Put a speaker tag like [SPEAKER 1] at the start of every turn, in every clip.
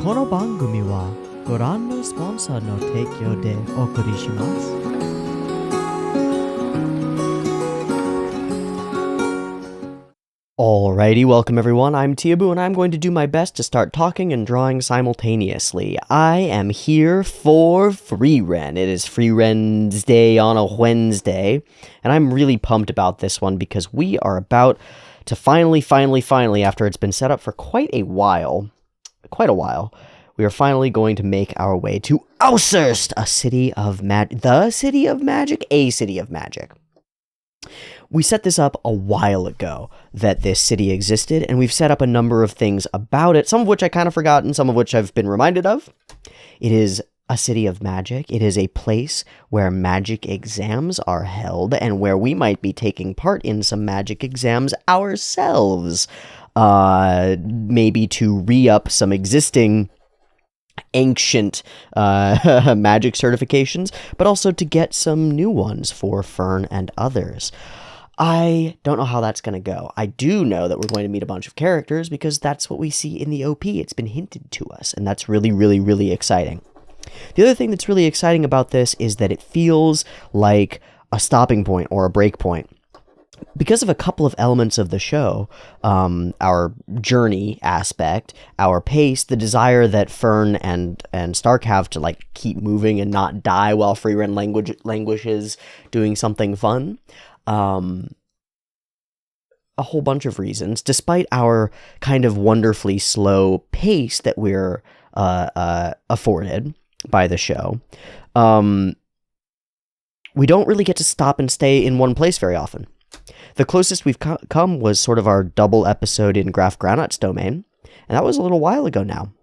[SPEAKER 1] この番組はご覧のスポンサーの提供でお送りします。Alrighty, welcome everyone. I'm Teeaboo, and I'm going to do my best to start talking and drawing simultaneously. I am here for Frieren. It is Frieren's Day on a Wednesday, and I'm really pumped about this one because we are about to finally, after it's been set up for quite a while, we are finally going to make our way to Äußerst, a city of magic. We set this up a while ago, that this city existed, and we've set up a number of things about it, some of which I kind of forgotten, some of which I've been reminded of. It is a city of magic. It is a place where magic exams are held, and where we might be taking part in some magic exams ourselves. Maybe to re-up some existing ancient magic certifications, but also to get some new ones for Fern and others. I don't know how that's going to go. I do know that we're going to meet a bunch of characters because that's what we see in the OP. It's been hinted to us, and that's really, really, really exciting. The other thing that's really exciting about this is that it feels like a stopping point or a break point. Because of a couple of elements of the show, our journey aspect, our pace, the desire that Fern and Stark have to like keep moving and not die while Frieren languishes doing something fun, a whole bunch of reasons, despite our kind of wonderfully slow pace that we're afforded by the show, we don't really get to stop and stay in one place very often. The closest we've come was sort of our double episode in Graf Granat's domain, and that was a little while ago now.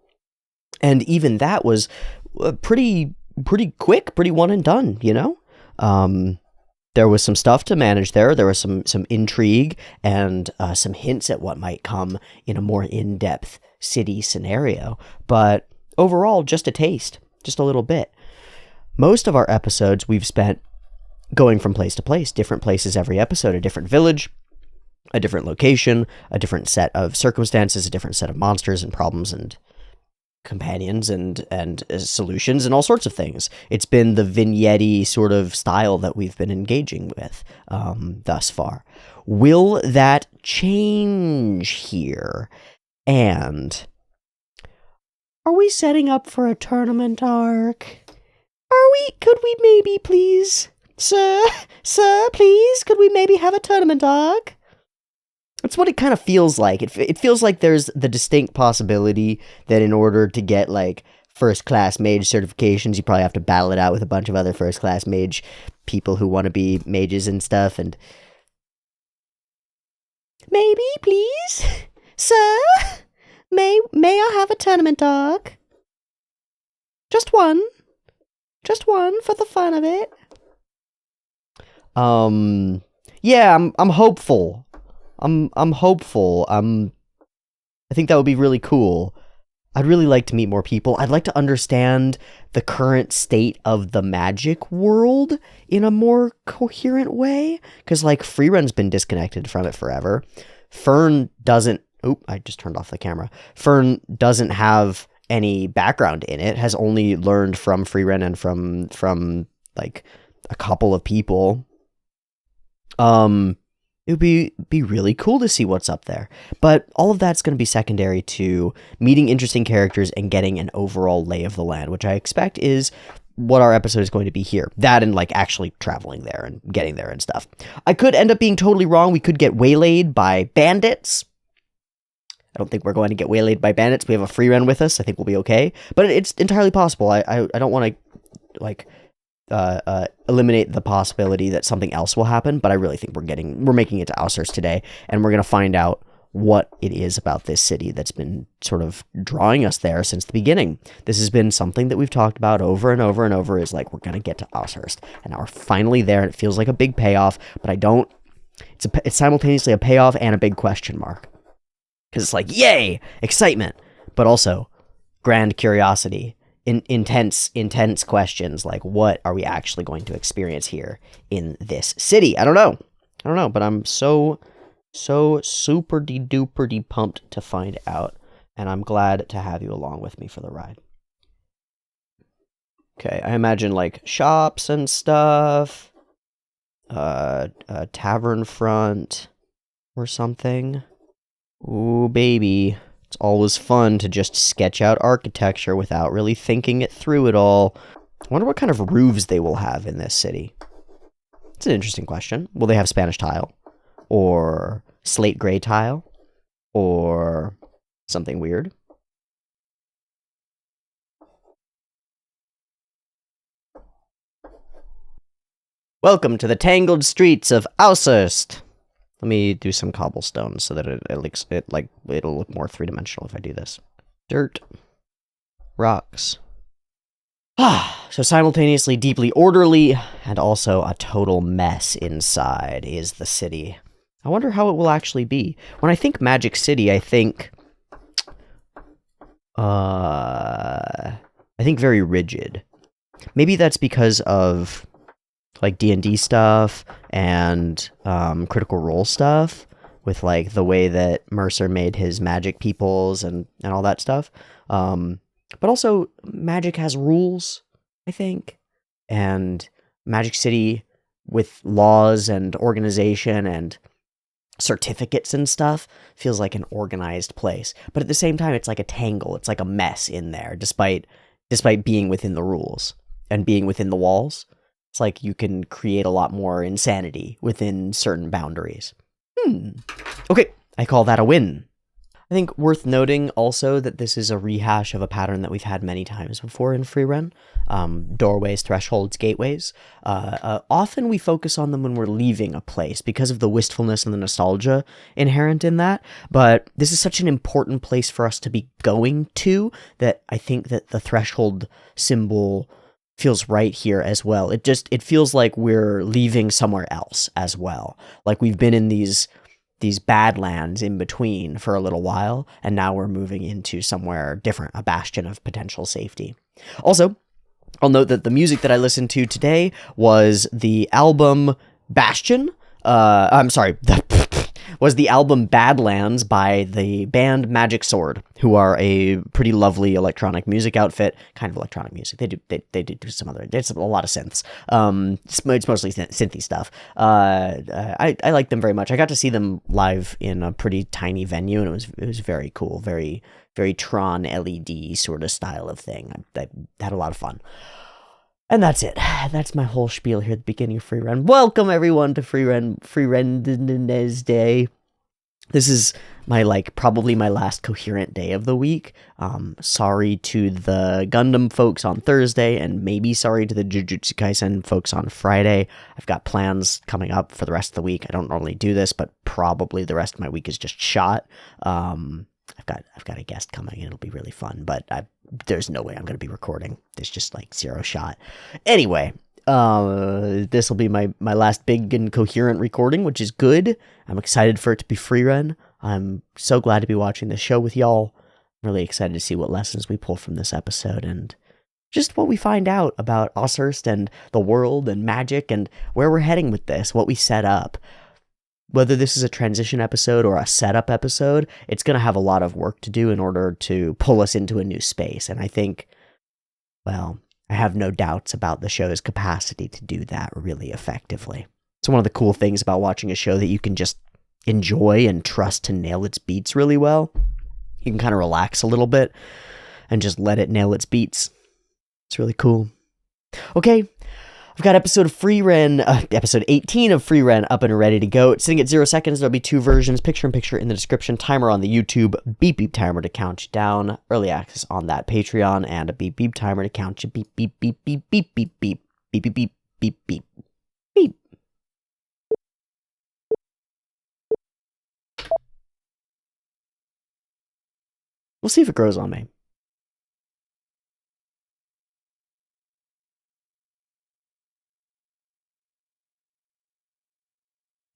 [SPEAKER 1] And even that was pretty quick, pretty one and done, you know? There was some stuff to manage there. There was some intrigue and some hints at what might come in a more in-depth city scenario. But overall, just a taste, just a little bit. Most of our episodes we've spent going from place to place, different places every episode, a different village, a different location, a different set of circumstances, a different set of monsters and problems and companions and solutions and all sorts of things. It's been the vignette-y sort of style that we've been engaging with thus far. Will that change here? And are we setting up for a tournament arc? Could we maybe please... Sir, please, could we maybe have a tournament arc? That's what it kind of feels like. It feels like there's the distinct possibility that in order to get, like, first-class mage certifications, you probably have to battle it out with a bunch of other first-class mage people who want to be mages and stuff, and... Maybe, please? Sir? May I have a tournament arc? Just one. Just one for the fun of it. Yeah, I'm hopeful. I'm hopeful. I think that would be really cool. I'd really like to meet more people. I'd like to understand the current state of the magic world in a more coherent way. Because, like, Frieren's been disconnected from it forever. Fern doesn't... Oop, I just turned off the camera. Fern doesn't have any background in it. Has only learned from Frieren and from like, a couple of people. It would be really cool to see what's up there. But all of that's going to be secondary to meeting interesting characters and getting an overall lay of the land, which I expect is what our episode is going to be here. That and, like, actually traveling there and getting there and stuff. I could end up being totally wrong. We could get waylaid by bandits. I don't think we're going to get waylaid by bandits. We have a Frieren with us. I think we'll be okay. But it's entirely possible. I don't want to, like... eliminate the possibility that something else will happen, but I really think we're making it to Äußerst today, and we're going to find out what it is about this city that's been sort of drawing us there since the beginning. This has been something that we've talked about over and over and over, is like, we're going to get to Äußerst, and now we're finally there, and it feels like a big payoff, but it's simultaneously a payoff and a big question mark. Because it's like, yay, excitement, but also grand curiosity. Intense questions like, what are we actually going to experience here in this city? I don't know, but I'm so super-de-duper-de pumped to find out. and I'm glad to have you along with me for the ride. Okay, I imagine like shops and stuff, a tavern front or something. Ooh, baby. It's always fun to just sketch out architecture without really thinking it through at all. I wonder what kind of roofs they will have in this city. It's an interesting question. Will they have Spanish tile? Or slate gray tile? Or something weird? Welcome to the tangled streets of Äußerst. Let me do some cobblestone so that it'll look more three-dimensional if I do this. Dirt. Rocks. So simultaneously deeply orderly and also a total mess inside is the city. I wonder how it will actually be. When I think Magic City, I think very rigid. Maybe that's because of like D&D stuff and Critical Role stuff with like the way that Mercer made his magic peoples and all that stuff. But also Magic has rules, I think, and Magic City with laws and organization and certificates and stuff feels like an organized place. But at the same time, it's like a tangle. It's like a mess in there, despite being within the rules and being within the walls. It's like you can create a lot more insanity within certain boundaries. Okay, I call that a win. I think worth noting also that this is a rehash of a pattern that we've had many times before in Frieren. Doorways, thresholds, gateways. Often we focus on them when we're leaving a place because of the wistfulness and the nostalgia inherent in that. But this is such an important place for us to be going to that I think that the threshold symbol feels right here as well. It feels like we're leaving somewhere else as well. Like we've been in these badlands in between for a little while, and now we're moving into somewhere different, a bastion of potential safety. Also, I'll note that the music that I listened to today was the album Bastion. Was the album Badlands by the band Magic Sword, who are a pretty lovely electronic music outfit. Kind of electronic music. They do some other. There's a lot of synths. It's mostly synthy stuff. I like them very much. I got to see them live in a pretty tiny venue, and it was very cool. Very very Tron LED sort of style of thing. I had a lot of fun. And that's it. That's my whole spiel here at the beginning of Frieren. Welcome everyone to Frieren Day. This is probably my last coherent day of the week. Sorry to the Gundam folks on Thursday, and maybe sorry to the Jujutsu Kaisen folks on Friday. I've got plans coming up for the rest of the week. I don't normally do this, but probably the rest of my week is just shot. I've got a guest coming. It'll be really fun, but there's no way I'm going to be recording. There's just like zero shot. Anyway, this will be my last big and coherent recording, which is good. I'm excited for it to be Frieren. I'm so glad to be watching this show with y'all. I'm really excited to see what lessons we pull from this episode and just what we find out about Äußerst and the world and magic and where we're heading with this, what we set up. Whether this is a transition episode or a setup episode, it's going to have a lot of work to do in order to pull us into a new space. And I think, well, I have no doubts about the show's capacity to do that really effectively. It's one of the cool things about watching a show that you can just enjoy and trust to nail its beats really well. You can kind of relax a little bit and just let it nail its beats. It's really cool. Okay. I've got episode 18 of Frieren up and ready to go. It's sitting at 0 seconds. There'll be 2 versions, picture-in-picture in the description, timer on the YouTube, beep timer to count you down, early access on that Patreon, and a beep timer to count you beep beep beep beep beep beep beep beep beep beep beep beep beep. We'll see if it grows on me.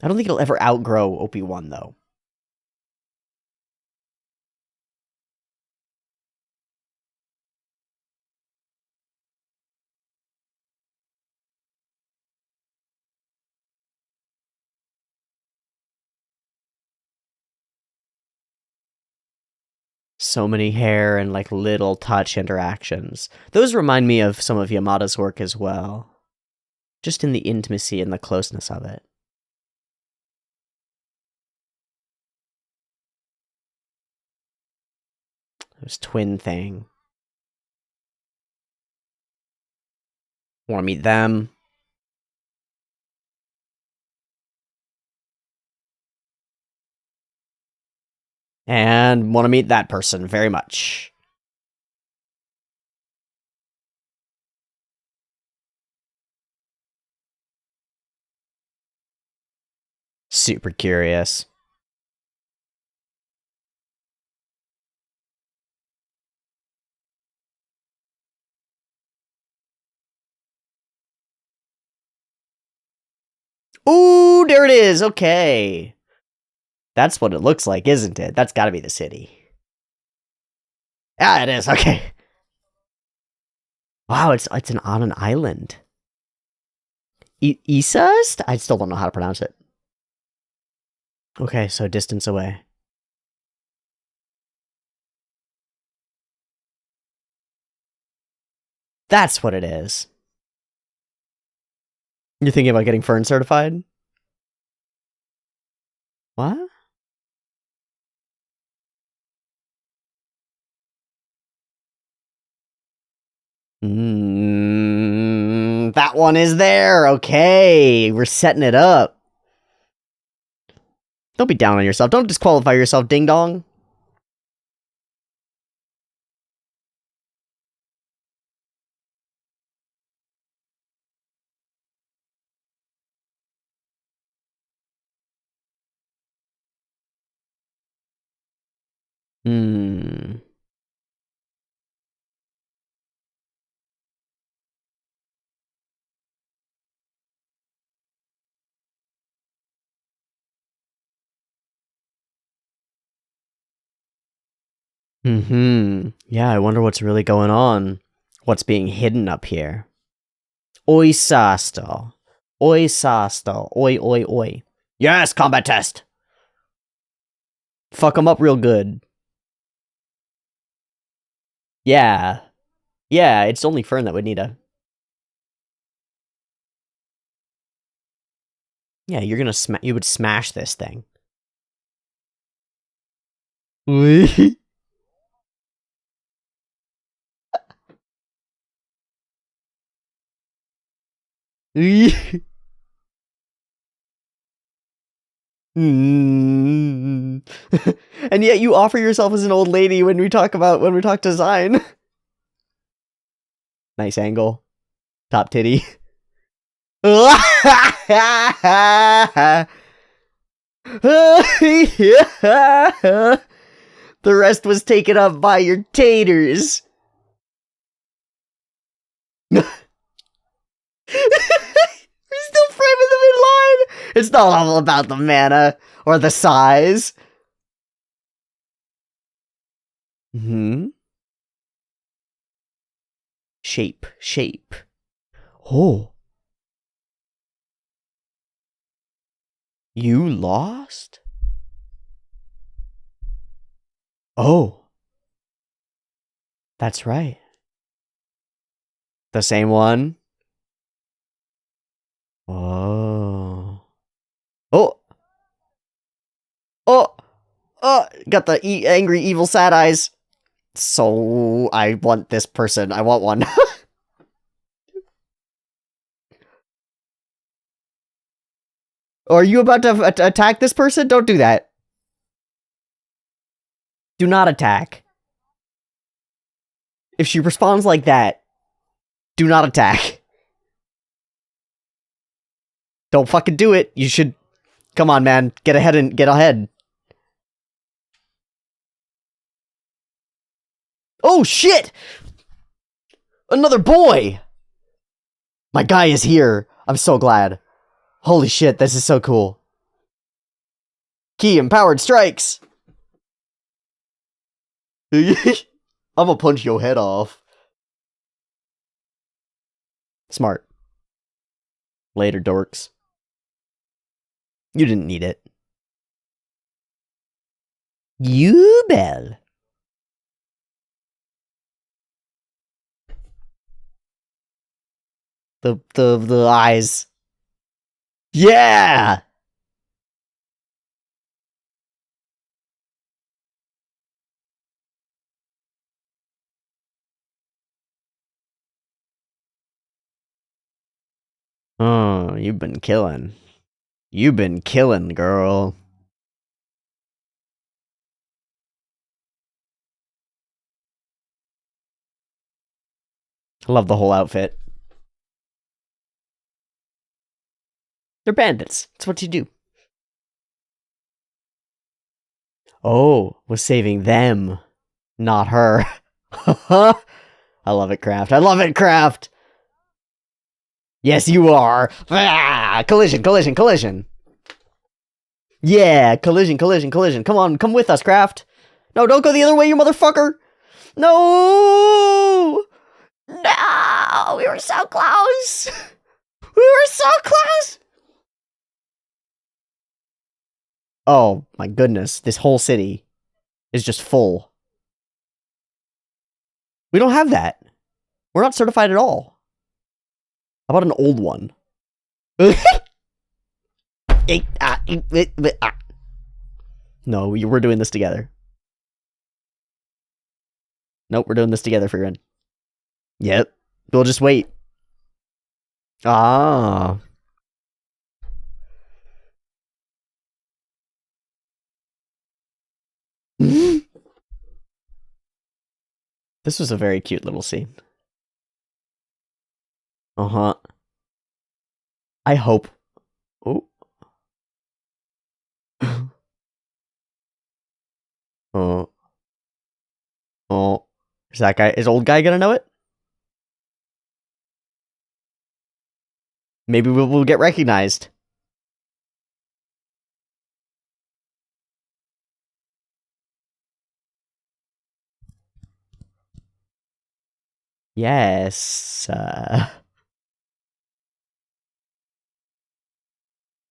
[SPEAKER 1] I don't think it'll ever outgrow OP1, though. So many hair and like little touch interactions. Those remind me of some of Yamada's work as well. Just in the intimacy and the closeness of it. This twin thing. Want to meet them? And want to meet that person very much. Super curious. Ooh, there it is. Okay. That's what it looks like, isn't it? That's gotta be the city. Yeah, it is. Okay. Wow, it's on an island. Äußerst? I still don't know how to pronounce it. Okay, so distance away. That's what it is. You're thinking about getting Fern certified? What? That one is there. Okay, we're setting it up. Don't be down on yourself. Don't disqualify yourself, ding dong. Yeah, I wonder what's really going on. What's being hidden up here? Äußerst. Äußerst. Oi, oi, oi. Yes, combat test! Fuck them up real good. Yeah. Yeah, it's only Fern that would need a... Yeah, you're gonna you would smash this thing. And yet you offer yourself as an old lady when we talk design. Nice angle. Top titty. The rest was taken up by your taters. We're still framing the midline. It's not all about the mana or the size. Shape. Oh. You lost? Oh. That's right. The same one? Oh. Oh. Oh. Oh. Got the angry, evil, sad eyes. So, I want this person. I want one. Are you about to attack this person? Don't do that. Do not attack. If she responds like that, do not attack. Don't fucking do it. You should... Come on, man. Get ahead and get ahead. Oh, shit! Another boy! My guy is here. I'm so glad. Holy shit, this is so cool. Key empowered strikes! I'm gonna punch your head off. Smart. Later, dorks. You didn't need it. You bell. The eyes. Yeah! Oh, you've been killing. You've been killing, girl. I love the whole outfit. They're bandits. That's what you do. Oh, was saving them, not her. I love it, Craft. I love it, Craft! Yes, you are! Ah, collision, collision, collision! Yeah, collision, collision, collision. Come on, come with us, Craft! No, don't go the other way, you motherfucker! No! No! We were so close! We were so close! Oh, my goodness. This whole city is just full. We don't have that. We're not certified at all. How about an old one? No, we're doing this together. Nope, we're doing this together, Frieren. Yep. We'll just wait. Ah. This was a very cute little scene. Uh-huh. I hope. Oh. Oh. Oh. Is old guy gonna know it? Maybe we'll get recognized. Yes.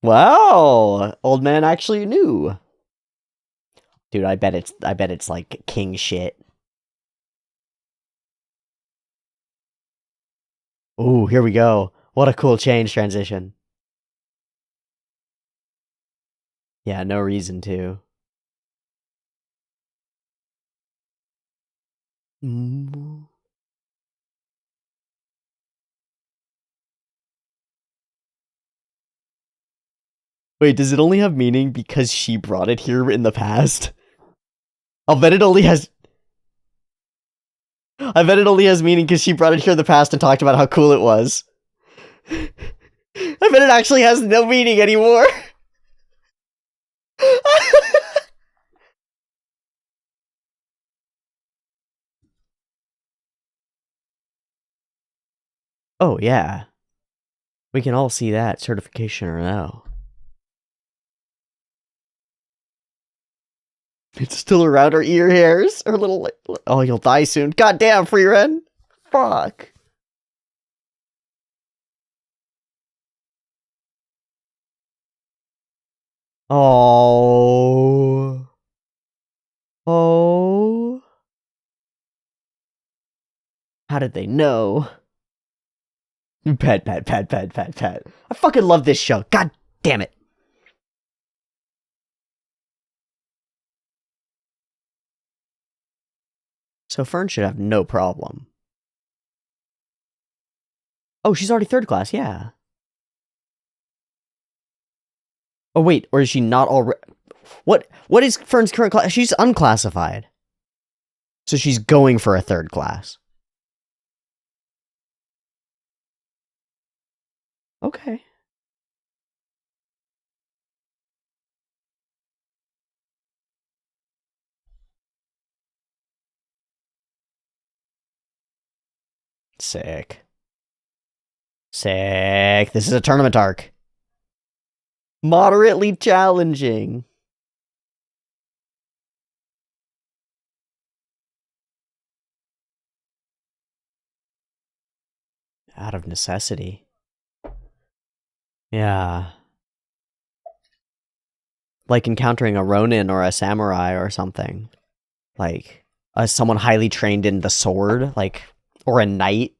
[SPEAKER 1] Wow. Old man actually knew. Dude, I bet it's like king shit. Ooh, here we go. What a cool change transition. Yeah, no reason to. Wait, does it only have meaning because she brought it here in the past? I'll bet it only has... I bet it only has meaning because she brought it here in the past and talked about how cool it was. I bet it actually has no meaning anymore. Oh, yeah. We can all see that, certification or no. It's still around her ear hairs. Her little... Oh, you'll die soon. Goddamn, Frieren. Fuck. Oh. Oh. How did they know? Pet. I fucking love this show. God damn it. So Fern should have no problem. Oh, she's already third class, yeah. Oh, wait, or is she not already... What is Fern's current class? She's unclassified. So she's going for a third class. Okay. Sick. Sick. This is a tournament arc. Moderately challenging. Out of necessity. Yeah. Like encountering a Ronin or a samurai or something. Like, someone highly trained in the sword, like, or a knight.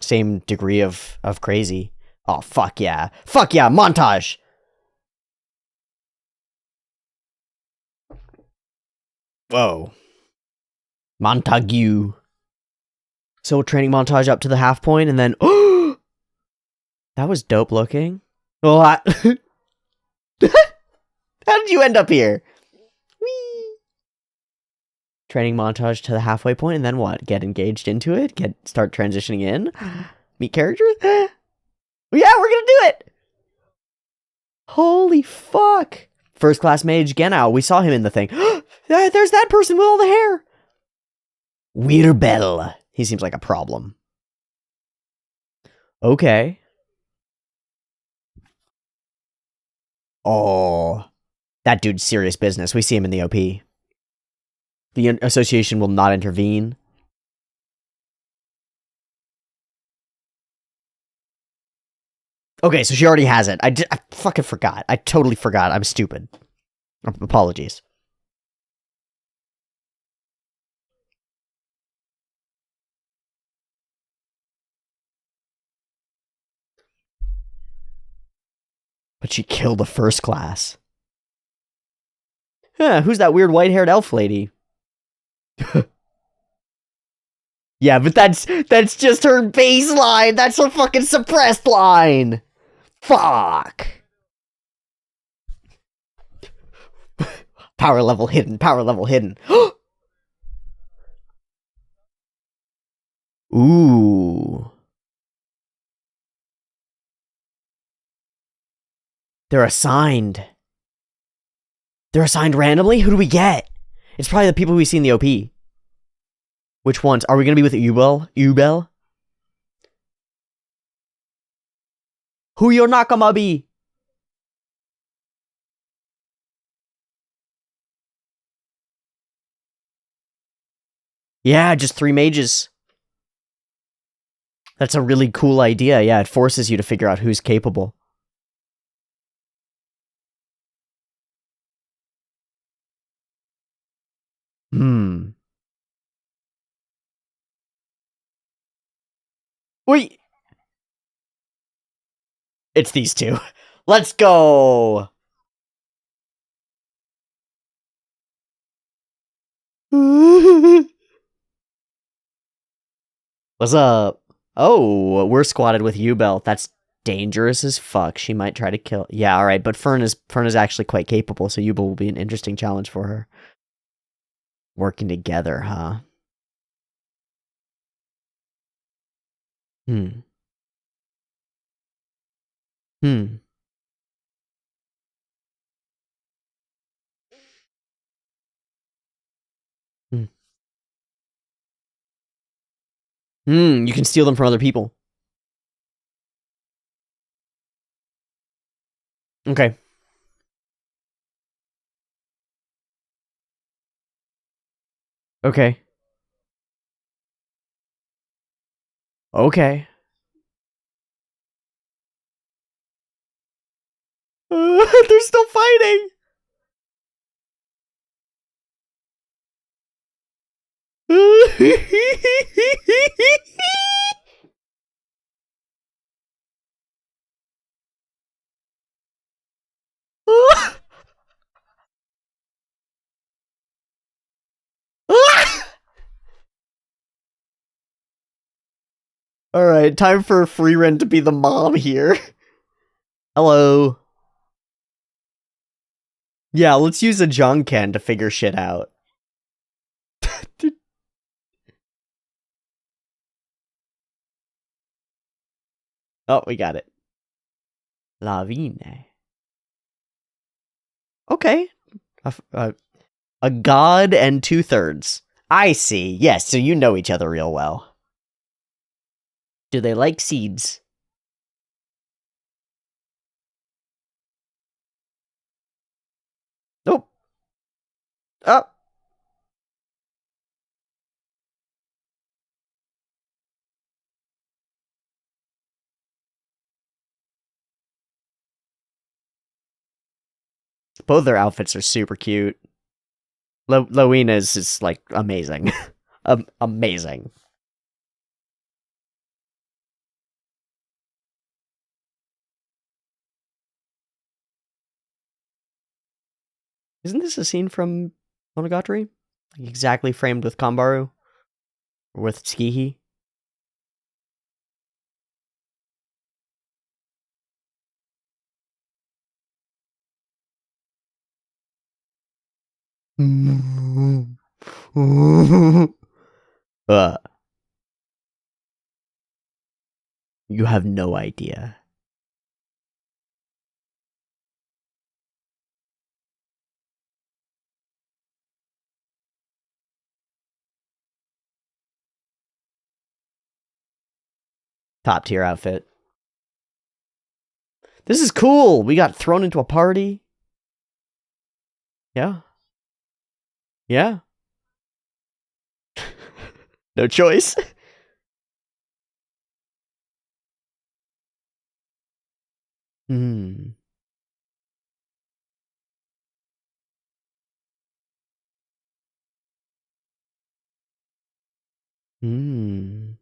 [SPEAKER 1] Same degree of crazy. Oh, fuck yeah. Fuck yeah, montage! Whoa. Montague. So training montage up to the half point, and then... That was dope looking. Oh, how did you end up here? Whee! Training montage to the halfway point, and then what? Get engaged into it? Start transitioning in? Meet characters? Yeah, we're gonna do it! Holy fuck! First class mage Genau. We saw him in the thing. There's that person with all the hair! Weirbel. He seems like a problem. Okay. Oh. That dude's serious business. We see him in the OP. The association will not intervene. Okay, so she already has it. I fucking forgot. I totally forgot. I'm stupid. Apologies. But she killed a first class. Huh, who's that weird white-haired elf lady? Yeah, but that's just her baseline. That's her fucking suppressed line. Fuck. Power level hidden. Power level hidden. Ooh. They're assigned. They're assigned randomly? Who do we get? It's probably the people we see in the OP. Which ones? Are we going to be with Ubel? Who your nakama be? Yeah, just 3 mages. That's a really cool idea. Yeah, it forces you to figure out who's capable. Wait. It's these two. Let's go. What's up? Oh, we're squatted with Ubel. That's dangerous as fuck. She might try to kill. Yeah, all right. But Fern is actually quite capable, so Ubel will be an interesting challenge for her. Working together, huh? Hmm. Hmm. Hmm. Hmm. You can steal them from other people. Okay. Okay. Okay. They're still fighting. All right, time for Frieren to be the mom here. Hello. Yeah, let's use a Jonken to figure shit out. Oh, we got it. Lavine. Okay. A god and 2/3. I see. Yes, so you know each other real well. Do they like seeds? Nope. Oh. Both their outfits are super cute. Lowena's is like amazing. Amazing. Isn't this a scene from Monogatari? Like exactly framed with Kambaru? Or with Tsukihi? uh, you have no idea. Top tier outfit. This is cool. We got thrown into a party. Yeah. Yeah. No choice. Hmm. Hmm.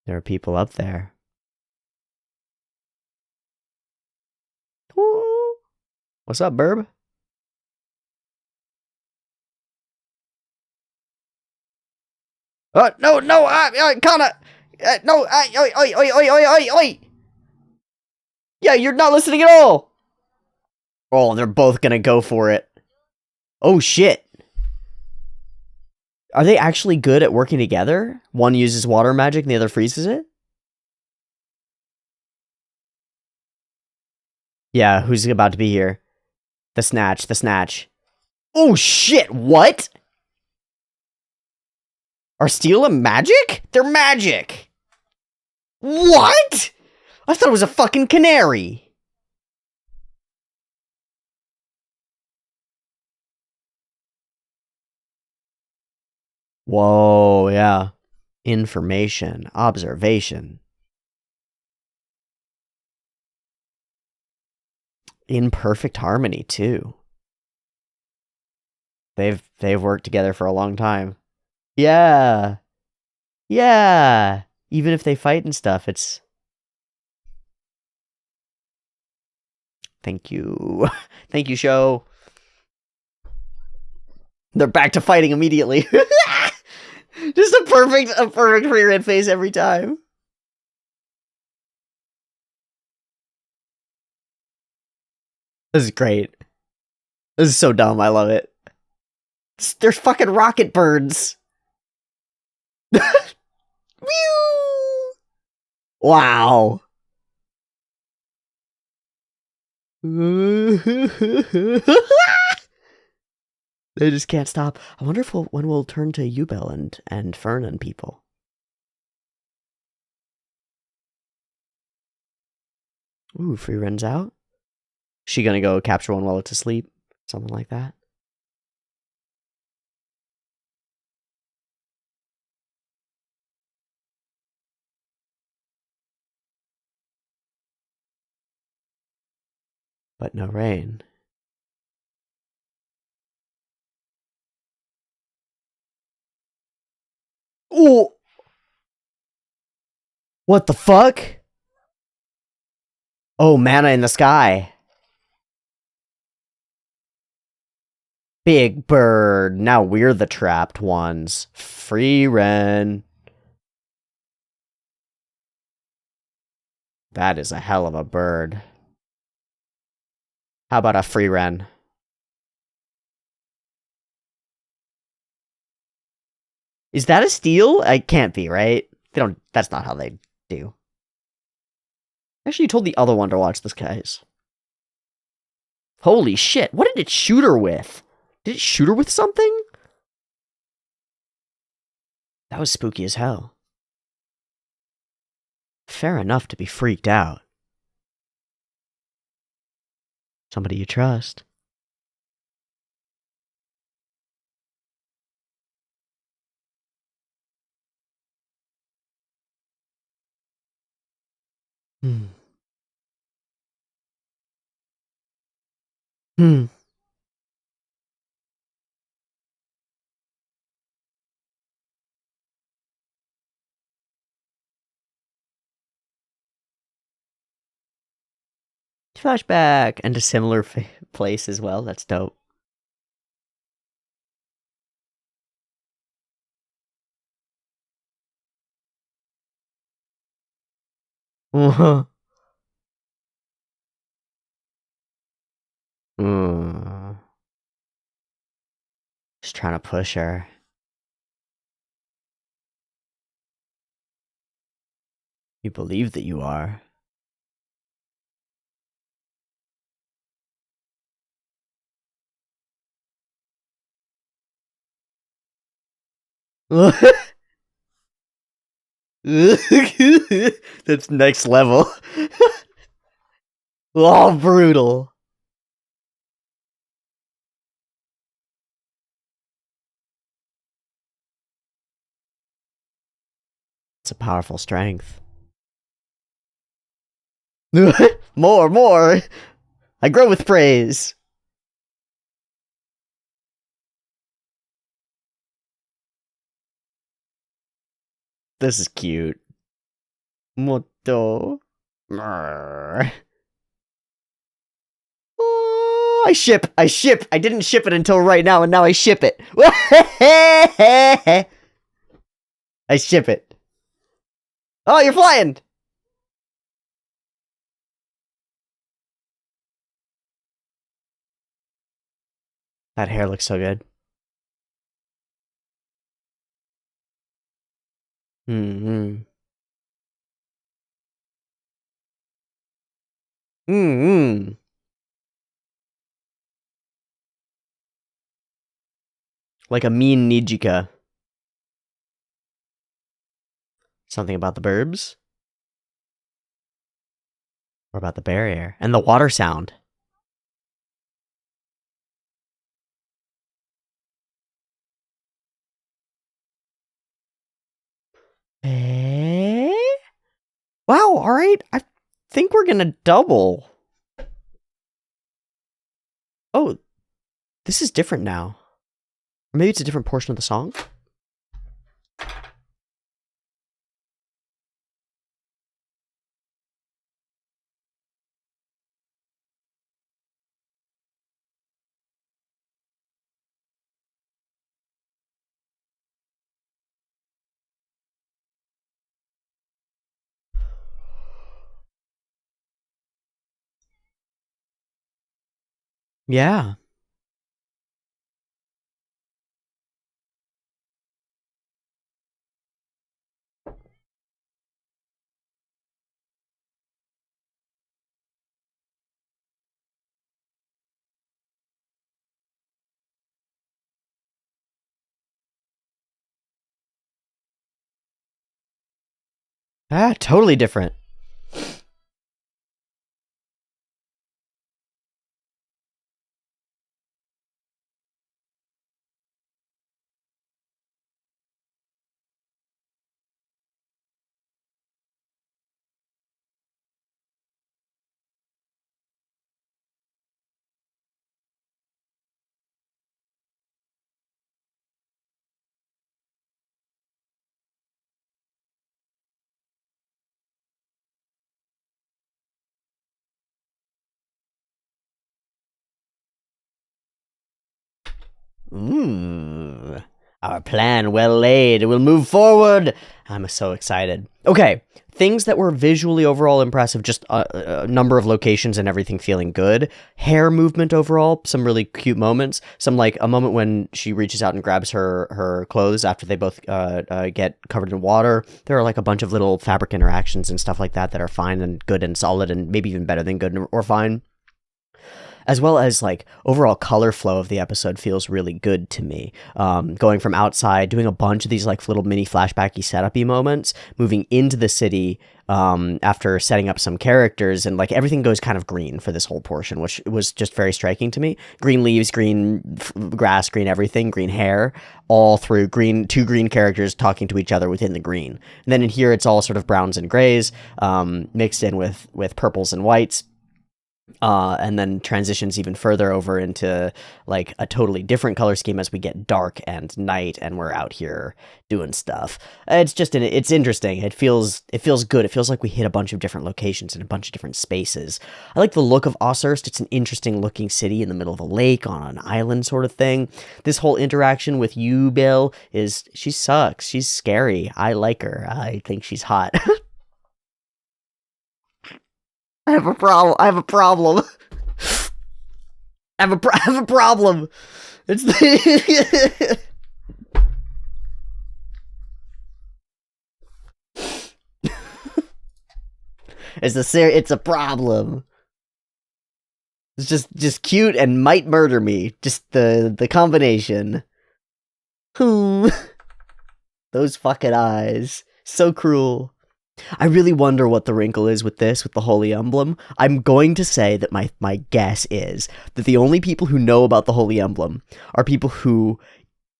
[SPEAKER 1] There are people up there. Ooh. What's up, Burb? No, Kana! No, oi! Yeah, you're not listening at all! Oh, they're both gonna go for it. Oh, shit. Are they actually good at working together? One uses water magic and the other freezes it? Yeah, who's about to be here? The snatch. Oh, shit, what? Are steel and magic? They're magic! What? I thought it was a fucking canary. Whoa, yeah. Information, observation. In perfect harmony, too. They've worked together for a long time. Yeah. Yeah. Even if they fight and stuff, it's... Thank you. Thank you, show. They're back to fighting immediately. Just a perfect Frieren face every time. This is great. This is so dumb. I love it. They're fucking rocket birds. Wow. They just can't stop. I wonder if when we'll turn to Yubel and Fern and people. Ooh, Frieren's out. She gonna go capture one while it's asleep? Something like that. But no rain. Ooh! What the fuck? Oh, mana in the sky. Big bird. Now we're the trapped ones. Frieren. That is a hell of a bird. How about a Frieren? Is that a steal? It can't be, right? They don't. That's not how they do. Actually, you told the other one to watch this, guys. Holy shit! What did it shoot her with? Did it shoot her with something? That was spooky as hell. Fair enough to be freaked out. Somebody you trust. Hmm. Hmm. Flashback and a similar place as well. That's dope. Uh-huh. Just trying to push her. You believe that you are. That's next level. Oh, brutal. It's a powerful strength. More. I grow with praise. This is cute. Moto. Oh, I ship. I didn't ship it until right now, and now I ship it. I ship it. Oh, you're flying! That hair looks so good. Mm-hmm. Mm-hmm. Like a mean Nijika. Something about the burbs? Or about the barrier? And the water sound. Eh? Wow, alright. I think we're gonna double. Oh, this is different now. Or maybe it's a different portion of the song? Yeah. Ah, totally different. Ooh. Our plan well laid. We'll move forward. I'm so excited. Okay, things that were visually overall impressive, just a number of locations and everything feeling good. Hair movement overall, some really cute moments. Some like a moment when she reaches out and grabs her clothes after they both get covered in water. There are like a bunch of little fabric interactions and stuff like that that are fine and good and solid and maybe even better than good or fine, as well as like overall color flow of the episode feels really good to me. Going from outside, doing a bunch of these like little mini flashbacky setupy moments, moving into the city after setting up some characters, and like everything goes kind of green for this whole portion, which was just very striking to me. Green leaves, green grass, green everything, green hair, all through green, two green characters talking to each other within the green. And then in here, it's all sort of browns and grays mixed in with purples and whites. And then transitions even further over into like a totally different color scheme as we get dark and night and we're out here doing stuff. It's interesting. It feels good. It feels like we hit a bunch of different locations and a bunch of different spaces. I like the look of Äußerst. It's an interesting looking city in the middle of a lake on an island sort of thing. This whole interaction with you, Bill, she sucks. She's scary. I like her. I think she's hot. I have a problem. I have a problem. I have a problem. It's the it's a problem. It's just cute and might murder me. Just the combination. Those fucking eyes. So cruel. I really wonder what the wrinkle is with this, with the Holy Emblem. I'm going to say that my guess is that the only people who know about the Holy Emblem are people who,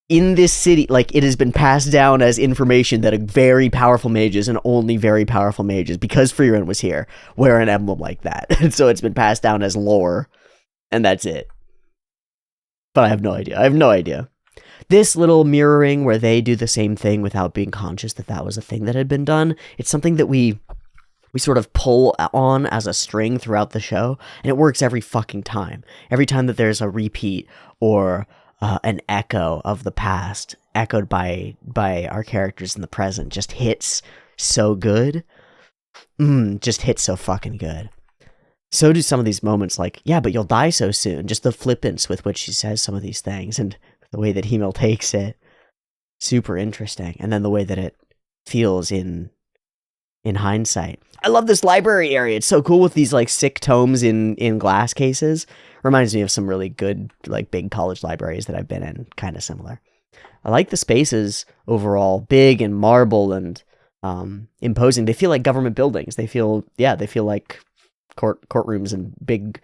[SPEAKER 1] in this city, like, it has been passed down as information that a very powerful mages and only very powerful mages, because Frieren was here, wear an emblem like that. And so it's been passed down as lore, and that's it. But I have no idea. I have no idea. This little mirroring where they do the same thing without being conscious that that was a thing that had been done, it's something that we sort of pull on as a string throughout the show, and it works every fucking time. Every time that there's a repeat or an echo of the past, echoed by our characters in the present, just hits so good. Just hits so fucking good. So do some of these moments, like, yeah, but you'll die so soon. Just the flippance with which she says some of these things, and the way that Himmel takes it, super interesting. And then the way that it feels in hindsight. I love this library area. It's so cool with these like sick tomes in glass cases. Reminds me of some really good like big college libraries that I've been in, kind of similar. I like the spaces overall, big and marble and imposing. They feel like government buildings. They feel like courtrooms and big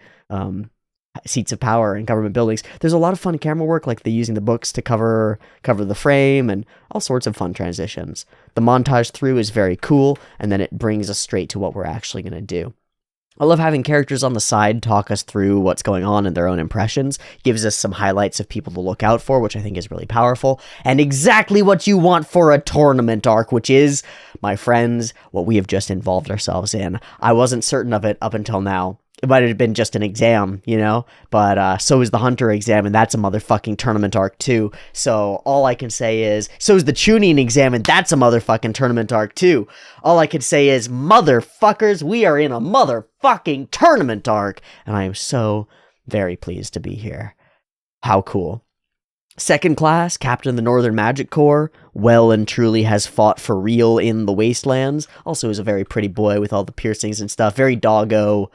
[SPEAKER 1] seats of power in government buildings. There's a lot of fun camera work, like they using the books to cover the frame and all sorts of fun transitions. The montage through is very cool, and then it brings us straight to what we're actually going to do. I love having characters on the side talk us through what's going on and their own impressions. Gives us some highlights of people to look out for, which I think is really powerful, and exactly what you want for a tournament arc, which is, my friends, what we have just involved ourselves in. I wasn't certain of it up until now. It might have been just an exam, you know? But so is the Hunter exam, and that's a motherfucking tournament arc too. So all I can say is, so is the Chunin exam, and that's a motherfucking tournament arc too. All I can say is, motherfuckers, we are in a motherfucking tournament arc. And I am so very pleased to be here. How cool. Second class, Captain of the Northern Magic Corps, well and truly has fought for real in the Wastelands. Also is a very pretty boy with all the piercings and stuff. Very doggo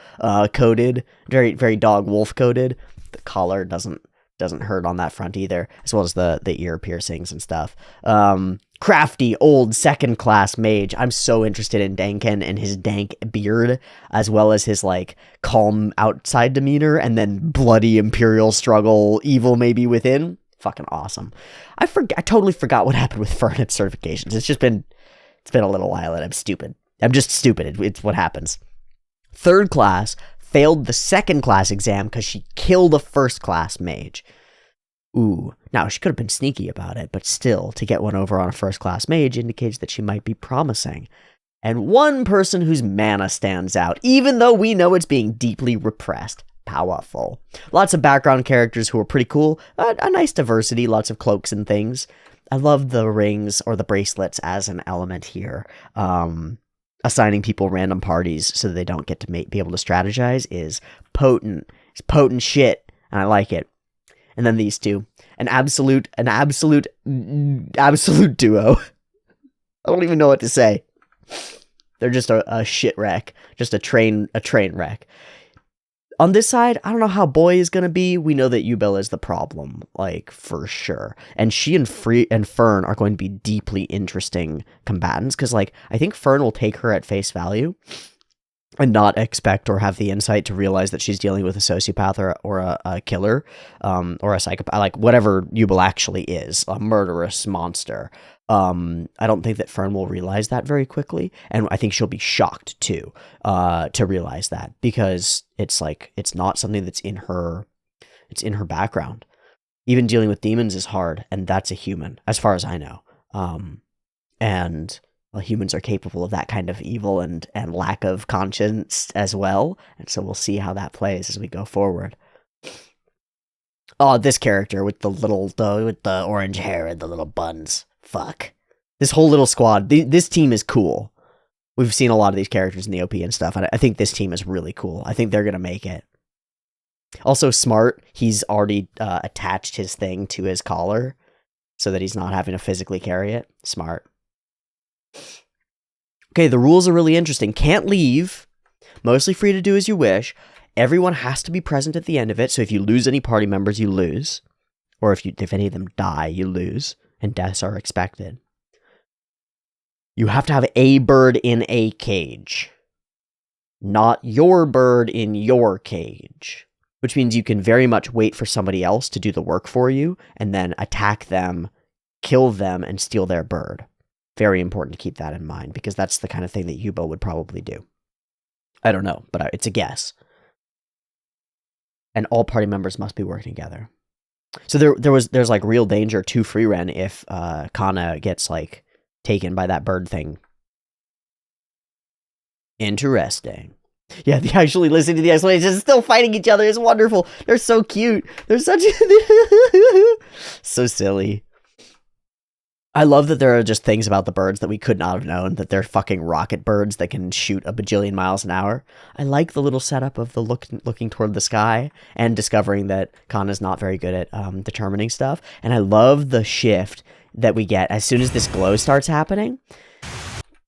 [SPEAKER 1] coded, very dog wolf coded. The collar doesn't hurt on that front either, as well as the ear piercings and stuff. Crafty old second class mage. I'm so interested in Danken and his dank beard, as well as his like calm outside demeanor and then bloody imperial struggle, evil maybe within. Fucking awesome. I totally forgot what happened with Frieren certifications. It's been a little while and I'm stupid. I'm just stupid. It's what happens. Third class failed the second class exam because she killed a first class mage. Ooh. Now, she could have been sneaky about it, but still, to get one over on a first class mage indicates that she might be promising. And one person whose mana stands out, even though we know it's being deeply repressed. Powerful. Lots of background characters who are pretty cool. A nice diversity, lots of cloaks and things. I love the rings or the bracelets as an element here. Assigning people random parties so that they don't get to be able to strategize is potent. It's potent shit, and I like it. And then these two, an absolute duo. I don't even know what to say. They're just a shit wreck, just a train wreck. On this side, I don't know how Boy is going to be. We know that Yubel is the problem, like, for sure. And she and Fern are going to be deeply interesting combatants, because, like, I think Fern will take her at face value and not expect or have the insight to realize that she's dealing with a sociopath or a killer, or a psychopath, like, whatever Yubel actually is, a murderous monster. I don't think that Fern will realize that very quickly, and I think she'll be shocked too, to realize that, because it's like, it's not something that's in her background. Even dealing with demons is hard, and that's a human, as far as I know. And well, humans are capable of that kind of evil and lack of conscience as well, and so we'll see how that plays as we go forward. Oh, this character with with the orange hair and the little buns. Fuck. This whole little squad, this team is cool. We've seen a lot of these characters in the OP and stuff, and I think this team is really cool. I think they're going to make it. Also, Smart, he's already attached his thing to his collar so that he's not having to physically carry it. Smart. Okay, the rules are really interesting. Can't leave. Mostly free to do as you wish. Everyone has to be present at the end of it, so if you lose any party members, you lose. Or if any of them die, you lose. And deaths are expected. You have to have a bird in a cage. Not your bird in your cage. Which means you can very much wait for somebody else to do the work for you, and then attack them, kill them, and steal their bird. Very important to keep that in mind, because that's the kind of thing that Yubo would probably do. I don't know, but it's a guess. And all party members must be working together. So there's like real danger to Frieren if Kana gets like taken by that bird thing. Interesting. Yeah, actually listening to the explanations, still fighting each other is wonderful. They're so cute. They're such so silly. I love that there are just things about the birds that we could not have known, that they're fucking rocket birds that can shoot a bajillion miles an hour. I like the little setup of the looking toward the sky and discovering that Kana's not very good at determining stuff. And I love the shift that we get as soon as this glow starts happening.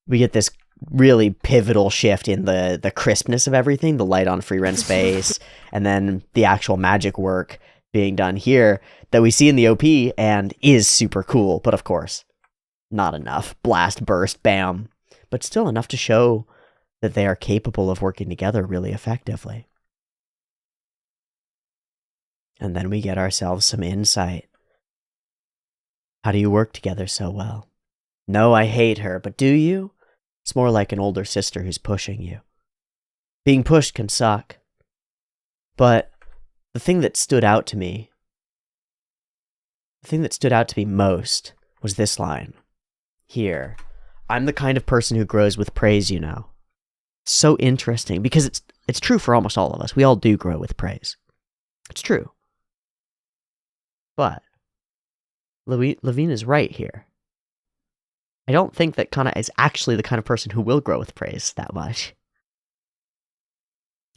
[SPEAKER 1] We get this really pivotal shift in the crispness of everything, the light on Frieren's face, and then the actual magic work being done here that we see in the OP and is super cool, but of course, not enough. Blast, burst, bam. But still enough to show that they are capable of working together really effectively. And then we get ourselves some insight. How do you work together so well? No, I hate her, but do you? It's more like an older sister who's pushing you. Being pushed can suck. But the thing that stood out to me most was this line. Here. I'm the kind of person who grows with praise, you know. So interesting, because it's true for almost all of us. We all do grow with praise. It's true. But Levine is right here. I don't think that Kana is actually the kind of person who will grow with praise that much.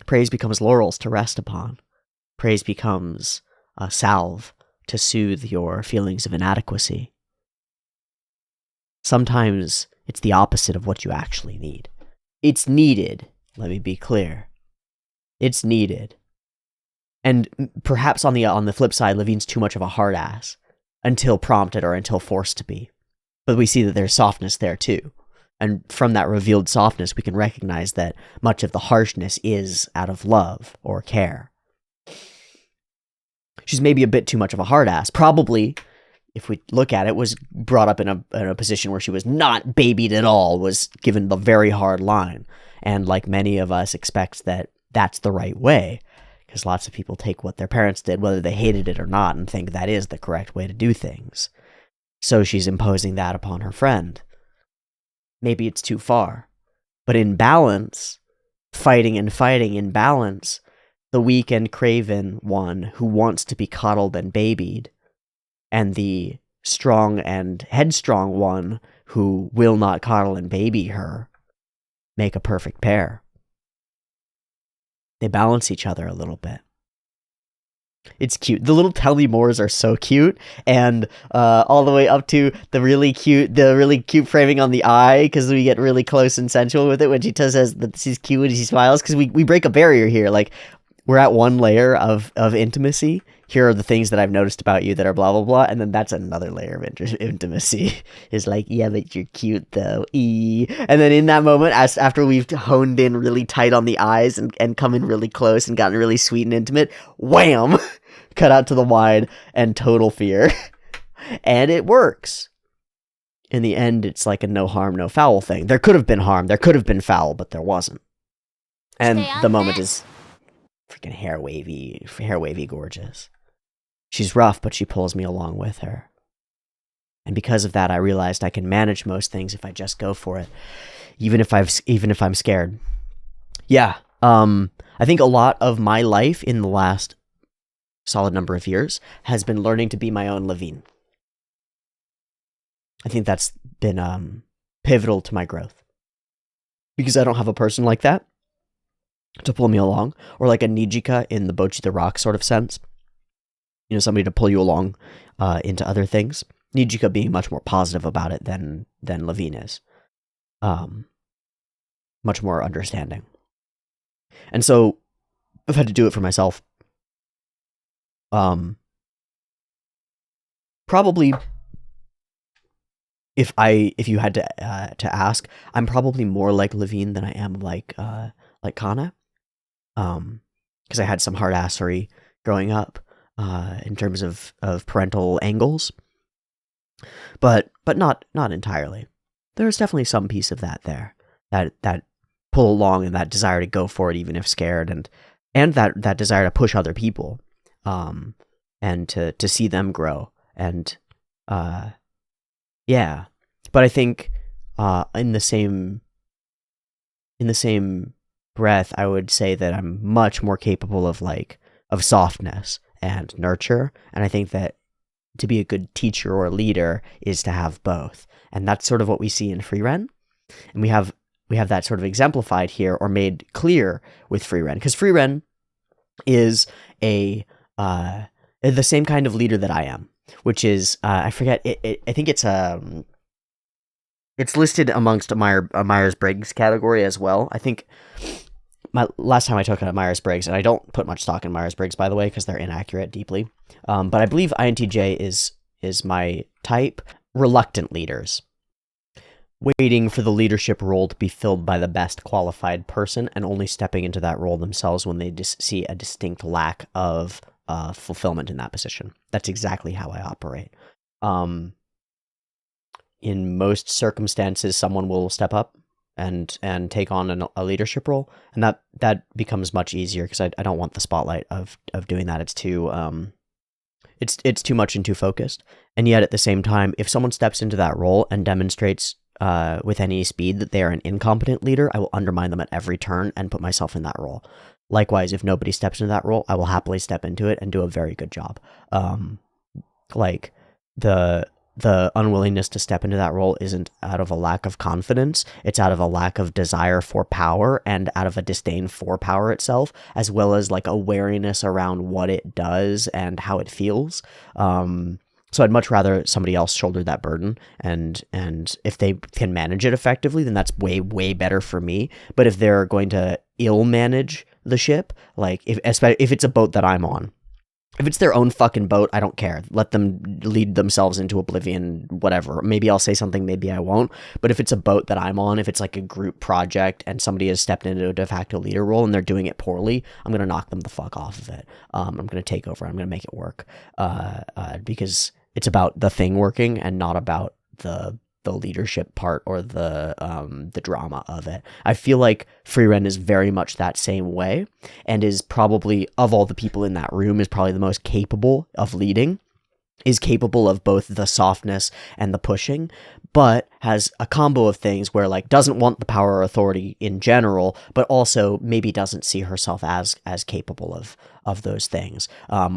[SPEAKER 1] Praise becomes laurels to rest upon. Praise becomes a salve to soothe your feelings of inadequacy. Sometimes it's the opposite of what you actually need. It's needed, let me be clear. It's needed. And perhaps on the flip side, Levine's too much of a hard ass until prompted or until forced to be. But we see that there's softness there too. And from that revealed softness, we can recognize that much of the harshness is out of love or care. She's maybe a bit too much of a hard ass. Probably, if we look at it, was brought up in a position where she was not babied at all, was given the very hard line. And like many of us, expects that that's the right way. Because lots of people take what their parents did, whether they hated it or not, and think that is the correct way to do things. So she's imposing that upon her friend. Maybe it's too far. But in balance, fighting in balance, the weak and craven one who wants to be coddled and babied, and the strong and headstrong one who will not coddle and baby her, make a perfect pair. They balance each other a little bit. It's cute. The little Telly Moores are so cute, and all the way up to the really cute framing on the eye, because we get really close and sensual with it when she says that she's cute and she smiles, because we break a barrier here. Like, we're at one layer of intimacy. Here are the things that I've noticed about you that are blah, blah, blah. And then that's another layer of intimacy. It's like, yeah, but you're cute though. And then in that moment, after we've honed in really tight on the eyes and come in really close and gotten really sweet and intimate, wham! Cut out to the wide and total fear. And it works. In the end, it's like a no harm, no foul thing. There could have been harm. There could have been foul, but there wasn't. And the moment is freaking hair wavy gorgeous. She's rough, but she pulls me along with her. And because of that, I realized I can manage most things if I just go for it, even if I'm scared. Yeah, I think a lot of my life in the last solid number of years has been learning to be my own Levine. I think that's been pivotal to my growth. because I don't have a person like that to pull me along, or like a Nijika in the Bocchi the Rock sort of sense. Somebody to pull you along into other things. Nijika being much more positive about it than Levine is. Much more understanding. And so I've had to do it for myself. Probably, if you had to ask, I'm probably more like Levine than I am like Kana. Because I had some hard assery growing up in terms of parental angles, but not entirely. There's definitely some piece of that there, that pull along and that desire to go for it even if scared, and that desire to push other people, and to see them grow, and yeah. But I think in the same breath, I would say that I'm much more capable of softness and nurture, and I think that to be a good teacher or leader is to have both, and that's sort of what we see in Frieren, and we have that sort of exemplified here or made clear with Frieren, because Frieren is the same kind of leader that I am, which is I forget it. I think it's listed amongst a Myers-Briggs category as well. I think last time I took a Myers-Briggs, and I don't put much stock in Myers-Briggs, by the way, because they're inaccurate deeply. But I believe INTJ is my type. Reluctant leaders, waiting for the leadership role to be filled by the best qualified person, and only stepping into that role themselves when they see a distinct lack of fulfillment in that position. That's exactly how I operate. In most circumstances, someone will step up and take on a leadership role, and that becomes much easier because I don't want the spotlight of doing that. It's too it's too much and too focused. And yet at the same time, if someone steps into that role and demonstrates with any speed that they are an incompetent leader, I will undermine them at every turn and put myself in that role. Likewise, if nobody steps into that role, I will happily step into it and do a very good job. Like the unwillingness to step into that role isn't out of a lack of confidence. It's out of a lack of desire for power and out of a disdain for power itself, as well as like a wariness around what it does and how it feels. So I'd much rather somebody else shoulder that burden, and if they can manage it effectively, then that's way, way better for me. But if they're going to ill manage the ship, like if it's a boat that I'm on, if it's their own fucking boat, I don't care. Let them lead themselves into oblivion, whatever. Maybe I'll say something, maybe I won't. But if it's a boat that I'm on, if it's like a group project and somebody has stepped into a de facto leader role and they're doing it poorly, I'm going to knock them the fuck off of it. I'm going to take over. I'm going to make it work. Because it's about the thing working and not about the leadership part or the drama of it. I feel like Frieren is very much that same way, and is probably, of all the people in that room, is probably the most capable of leading, is capable of both the softness and the pushing, but has a combo of things where like doesn't want the power or authority in general, but also maybe doesn't see herself as capable of those things,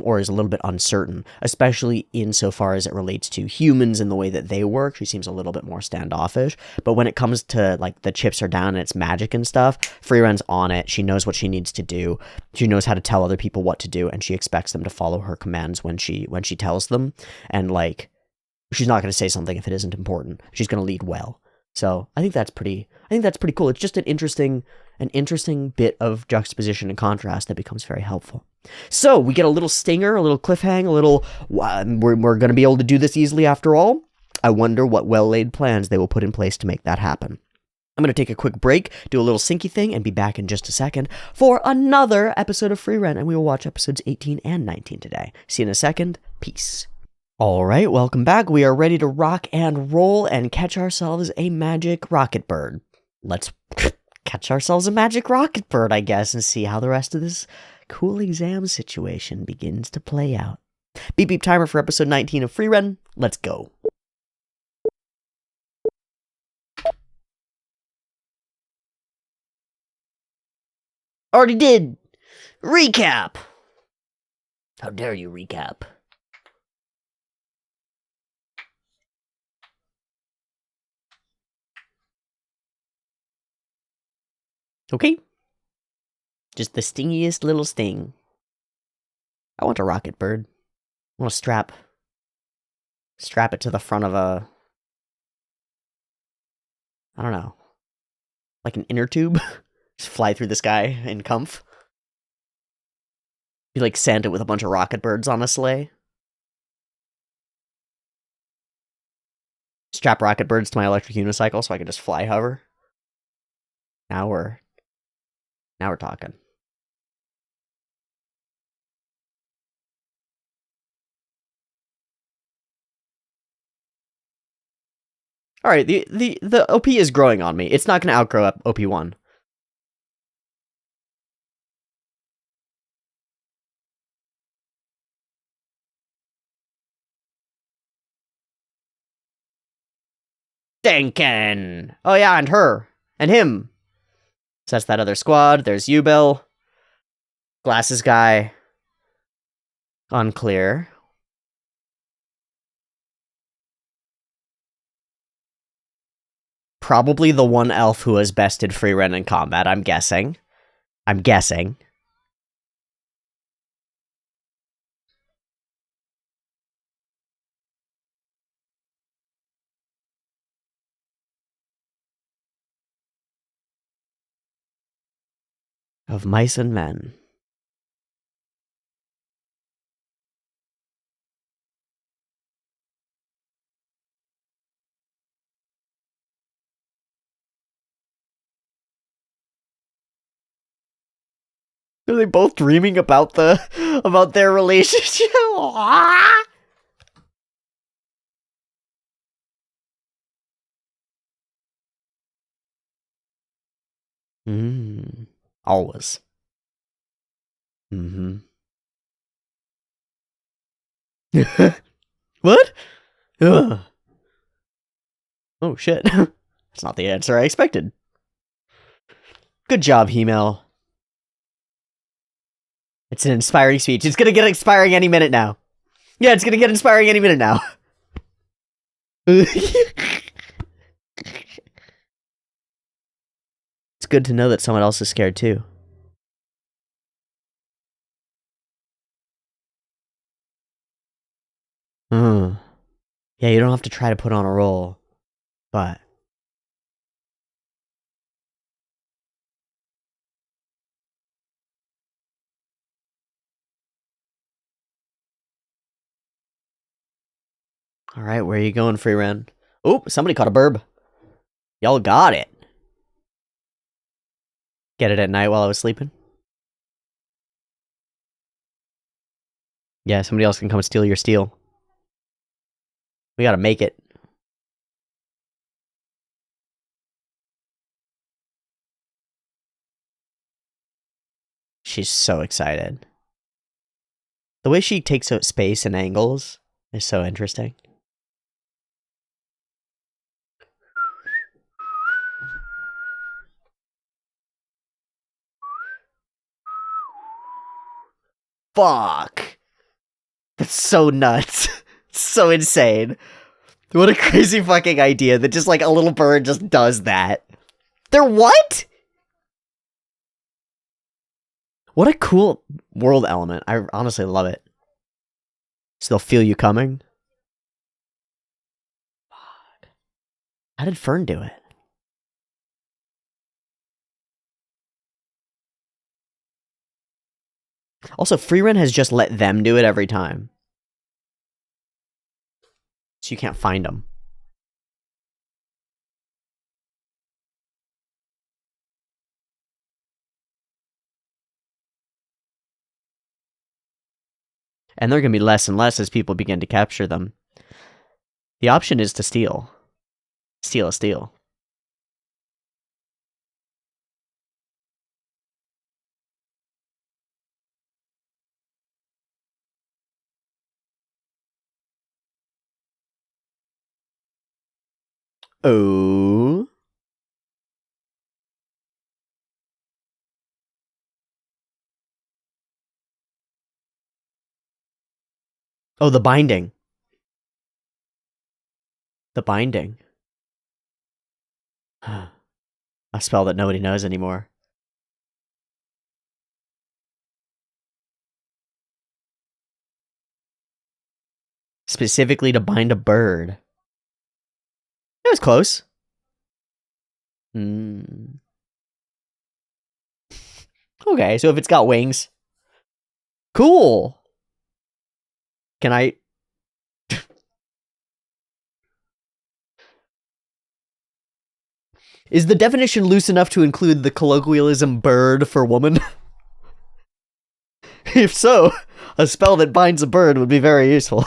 [SPEAKER 1] or is a little bit uncertain, especially insofar as it relates to humans and the way that they work. She seems a little bit more standoffish, but when it comes to like the chips are down and it's magic and stuff, Frieren's on it. She knows what she needs to do. She knows how to tell other people what to do, and she expects them to follow her commands when she tells them. And like, she's not going to say something if it isn't important. She's going to lead well. So I think that's pretty cool. It's just an interesting bit of juxtaposition and contrast that becomes very helpful. So we get a little stinger, a little cliffhang, a little, we're going to be able to do this easily after all. I wonder what well-laid plans they will put in place to make that happen. I'm going to take a quick break, do a little syncy thing, and be back in just a second for another episode of Frieren, and we will watch episodes 18 and 19 today. See you in a second. Peace. All right, welcome back. We are ready to rock and roll and catch ourselves a magic rocket bird. Let's catch ourselves a magic rocket bird, I guess, and see how the rest of this cool exam situation begins to play out. Beep beep timer for episode 19 of Frieren. Let's go. Already did. Recap. How dare you recap? Okay. Just the stingiest little sting. I want a rocket bird. I want to strap it to the front of a, I don't know, like an inner tube. Just fly through the sky in comf. Be like Santa with a bunch of rocket birds on a sleigh. Strap rocket birds to my electric unicycle so I can just fly hover. Now we're talking. All right, the OP is growing on me. It's not going to outgrow OP1. Dinkin! Oh yeah, and her. And him. So that's that other squad. There's Ubel. Glasses guy. Unclear. Probably the one elf who has bested Frieren in combat, I'm guessing. Of mice and men. Are they both dreaming about their relationship? Always. What? Ugh. Oh shit. That's not the answer I expected. Good job, Hemel. It's an inspiring speech. It's gonna get inspiring any minute now. Yeah, it's gonna get inspiring any minute now. It's good to know that someone else is scared too. Yeah, you don't have to try to put on a role, but... Alright, where are you going, Frieren? Oh, somebody caught a burb. Y'all got it. Get it at night while I was sleeping? Yeah, somebody else can come steal your steel. We gotta make it. She's so excited. The way she takes out space and angles is so interesting. Fuck! That's so nuts. So insane. What a crazy fucking idea that just like a little bird just does that. They're what? What a cool world element. I honestly love it. So they'll feel you coming? Fuck. How did Fern do it? Also, Frieren has just let them do it every time. So you can't find them. And they're going to be less and less as people begin to capture them. The option is to steal. Steal a steal. Oh. Oh, the binding. The binding. A spell that nobody knows anymore. Specifically to bind a bird. It was close. Okay, so if it's got wings. Cool. Can I... Is the definition loose enough to include the colloquialism bird for woman? If so, a spell that binds a bird would be very useful.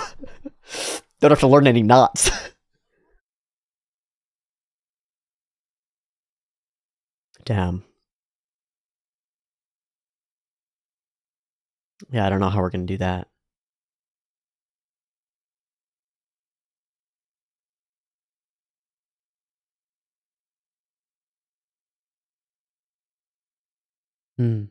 [SPEAKER 1] Don't have to learn any knots. Damn. Yeah, I don't know how we're gonna do that. Hmm.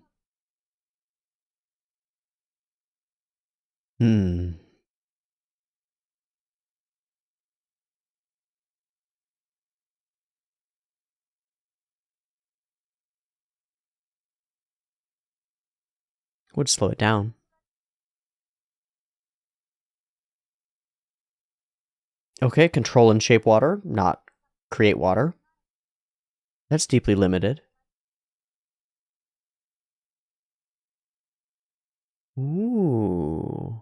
[SPEAKER 1] Would slow it down. Okay, control and shape water, not create water. That's deeply limited. Ooh.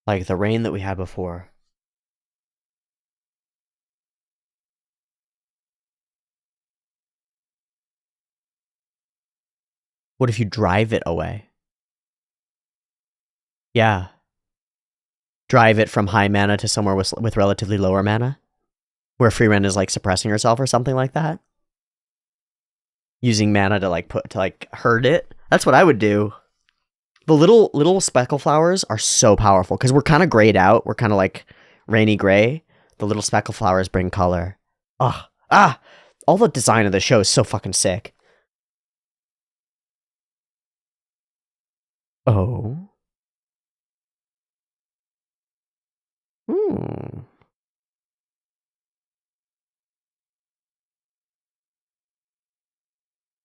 [SPEAKER 1] Like the rain that we had before. What if you drive it away? Yeah. Drive it from high mana to somewhere with relatively lower mana? Where Frieren is like suppressing herself or something like that? Using mana to like herd it? That's what I would do. The little speckle flowers are so powerful because we're kind of grayed out. We're kind of like rainy gray. The little speckle flowers bring color. All the design of the show is so fucking sick. Oh.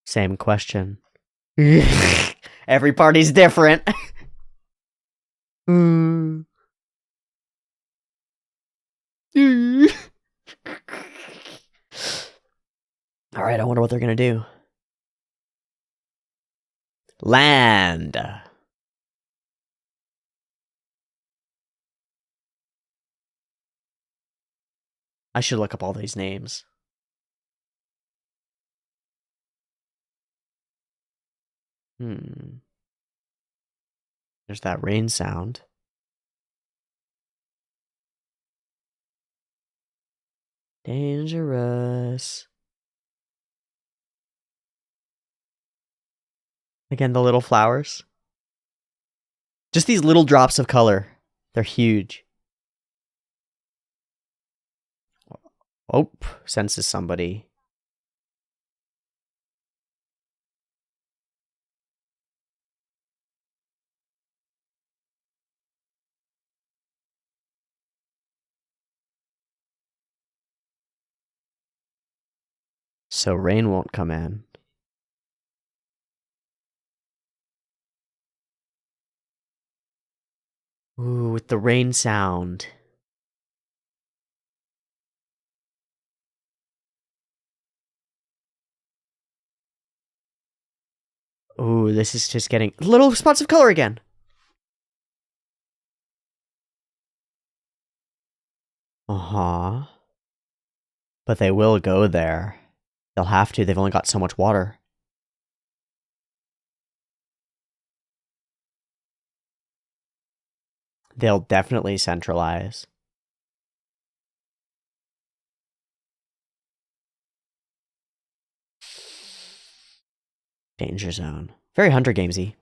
[SPEAKER 1] Same question. Every party's different. Alright, I wonder what they're gonna do. Land. I should look up all these names. There's that rain sound. Dangerous. Again, the little flowers. Just these little drops of color. They're huge. Oh, senses somebody. So rain won't come in. Ooh, with the rain sound. Ooh, this is just getting little spots of color again. Uh-huh. But they will go there. They'll have to. They've only got so much water. They'll definitely centralize. Danger zone. Very Hunger Gamesy.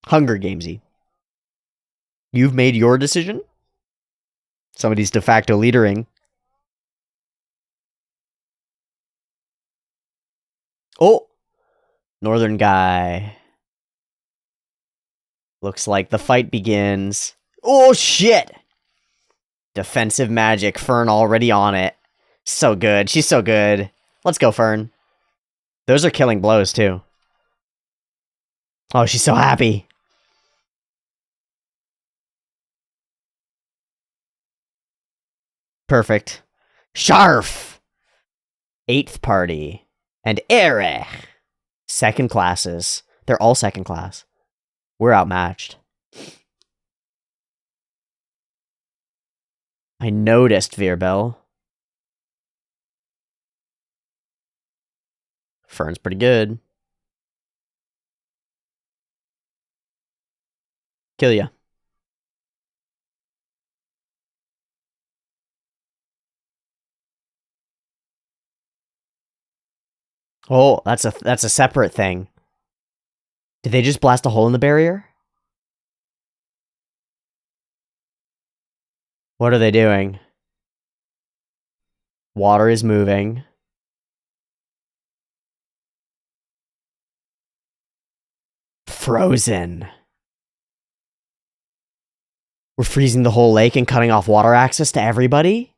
[SPEAKER 1] Hunger Gamesy. You've made your decision? Somebody's de facto leadering. Oh! Northern guy. Looks like the fight begins. Oh, shit! Defensive magic. Fern already on it. So good. She's so good. Let's go, Fern. Those are killing blows, too. Oh, she's so happy. Perfect. Sharf! 8th party. And Erech. Second classes. They're all second class. We're outmatched. I noticed, Virbel. Fern's pretty good. Kill ya. Oh, that's a separate thing. Did they just blast a hole in the barrier? What are they doing? Water is moving. Frozen. We're freezing the whole lake and cutting off water access to everybody?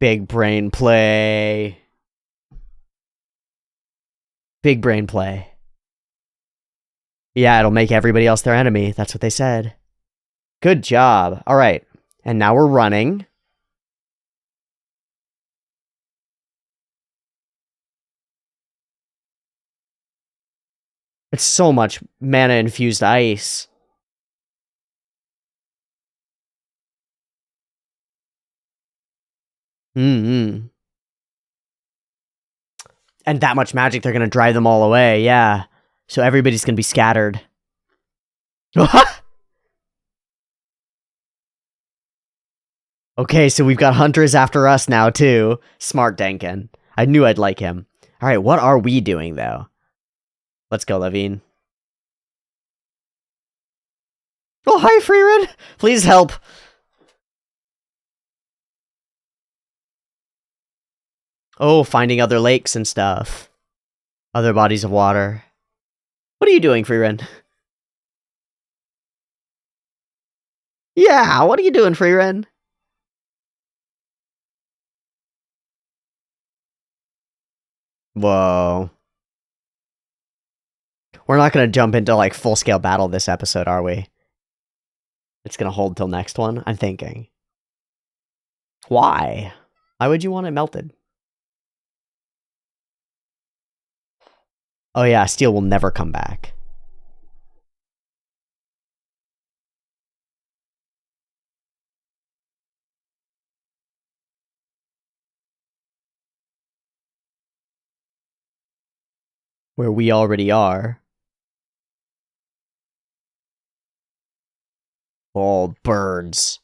[SPEAKER 1] Big brain play. Big brain play. Yeah, it'll make everybody else their enemy. That's what they said. Good job. All right. And now we're running. It's so much mana-infused ice. And that much magic, they're going to drive them all away, yeah. So everybody's going to be scattered. Okay, so we've got hunters after us now, too. Smart Denken. I knew I'd like him. All right, what are we doing, though? Let's go, Levine. Oh, hi, Frieren! Please help! Oh, finding other lakes and stuff. Other bodies of water. What are you doing, Frieren? Yeah, what are you doing, Frieren? Whoa. We're not going to jump into, like, full-scale battle this episode, are we? It's going to hold till next one, I'm thinking. Why? Why would you want it melted? Oh yeah, steel will never come back. Where we already are. Oh, birds.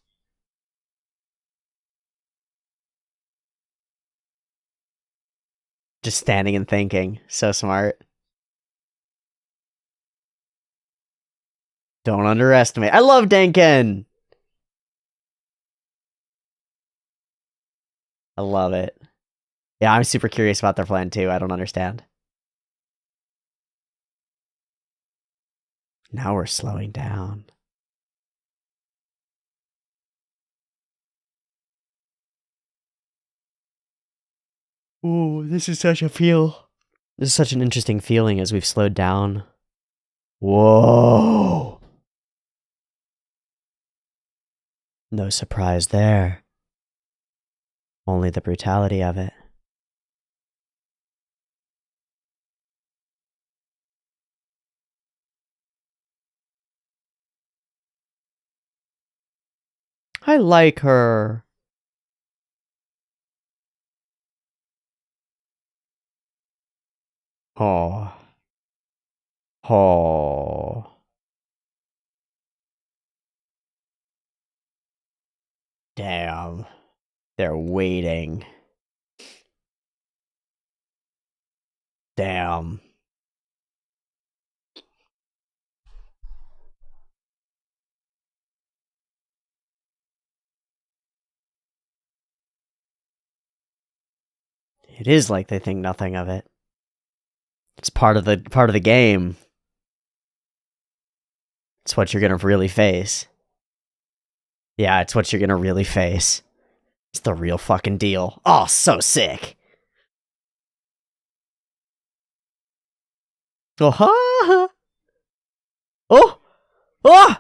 [SPEAKER 1] Just standing and thinking. So smart. Don't underestimate. I love Denken! I love it. Yeah, I'm super curious about their plan too. I don't understand. Now we're slowing down. Ooh, this is such a feel. This is such an interesting feeling as we've slowed down. Whoa! No surprise there. Only the brutality of it. I like her. Oh. Oh. Damn. They're waiting. Damn. It is like they think nothing of it. It's part of the game. It's what you're gonna really face. Yeah, it's what you're gonna really face. It's the real fucking deal. Oh, so sick. Oh, ha! Oh! Oh!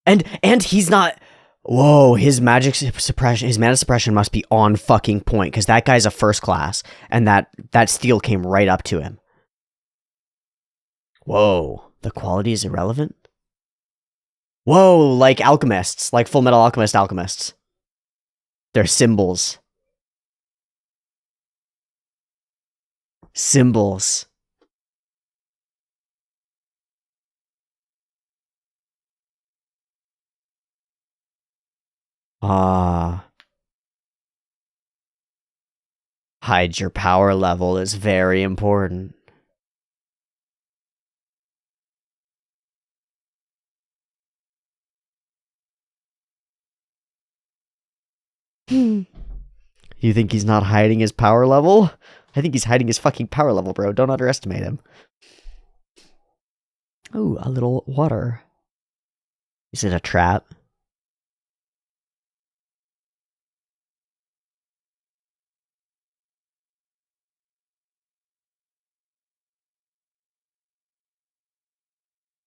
[SPEAKER 1] And he's not... Whoa, his magic suppression, his mana suppression must be on fucking point, because that guy's a first class, and that steal came right up to him. Whoa, the quality is irrelevant? Whoa, like alchemists, like Full Metal Alchemist alchemists. They're symbols. Symbols. Ah. Hide your power level is very important. You think he's not hiding his power level? I think he's hiding his fucking power level, bro. Don't underestimate him. Ooh, a little water. Is it a trap?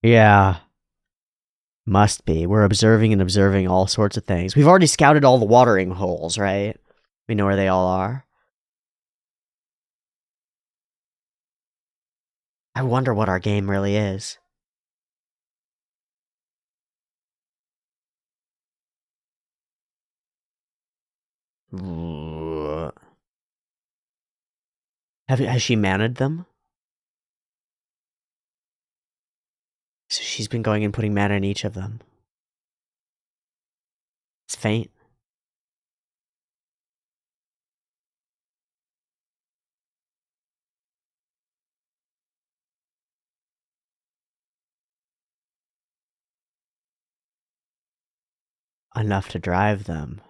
[SPEAKER 1] Yeah. Must be. We're observing and observing all sorts of things. We've already scouted all the watering holes, right? We know where they all are. I wonder what our game really is. Has she managed them? So she's been going and putting mana in each of them. It's faint. Enough to drive them.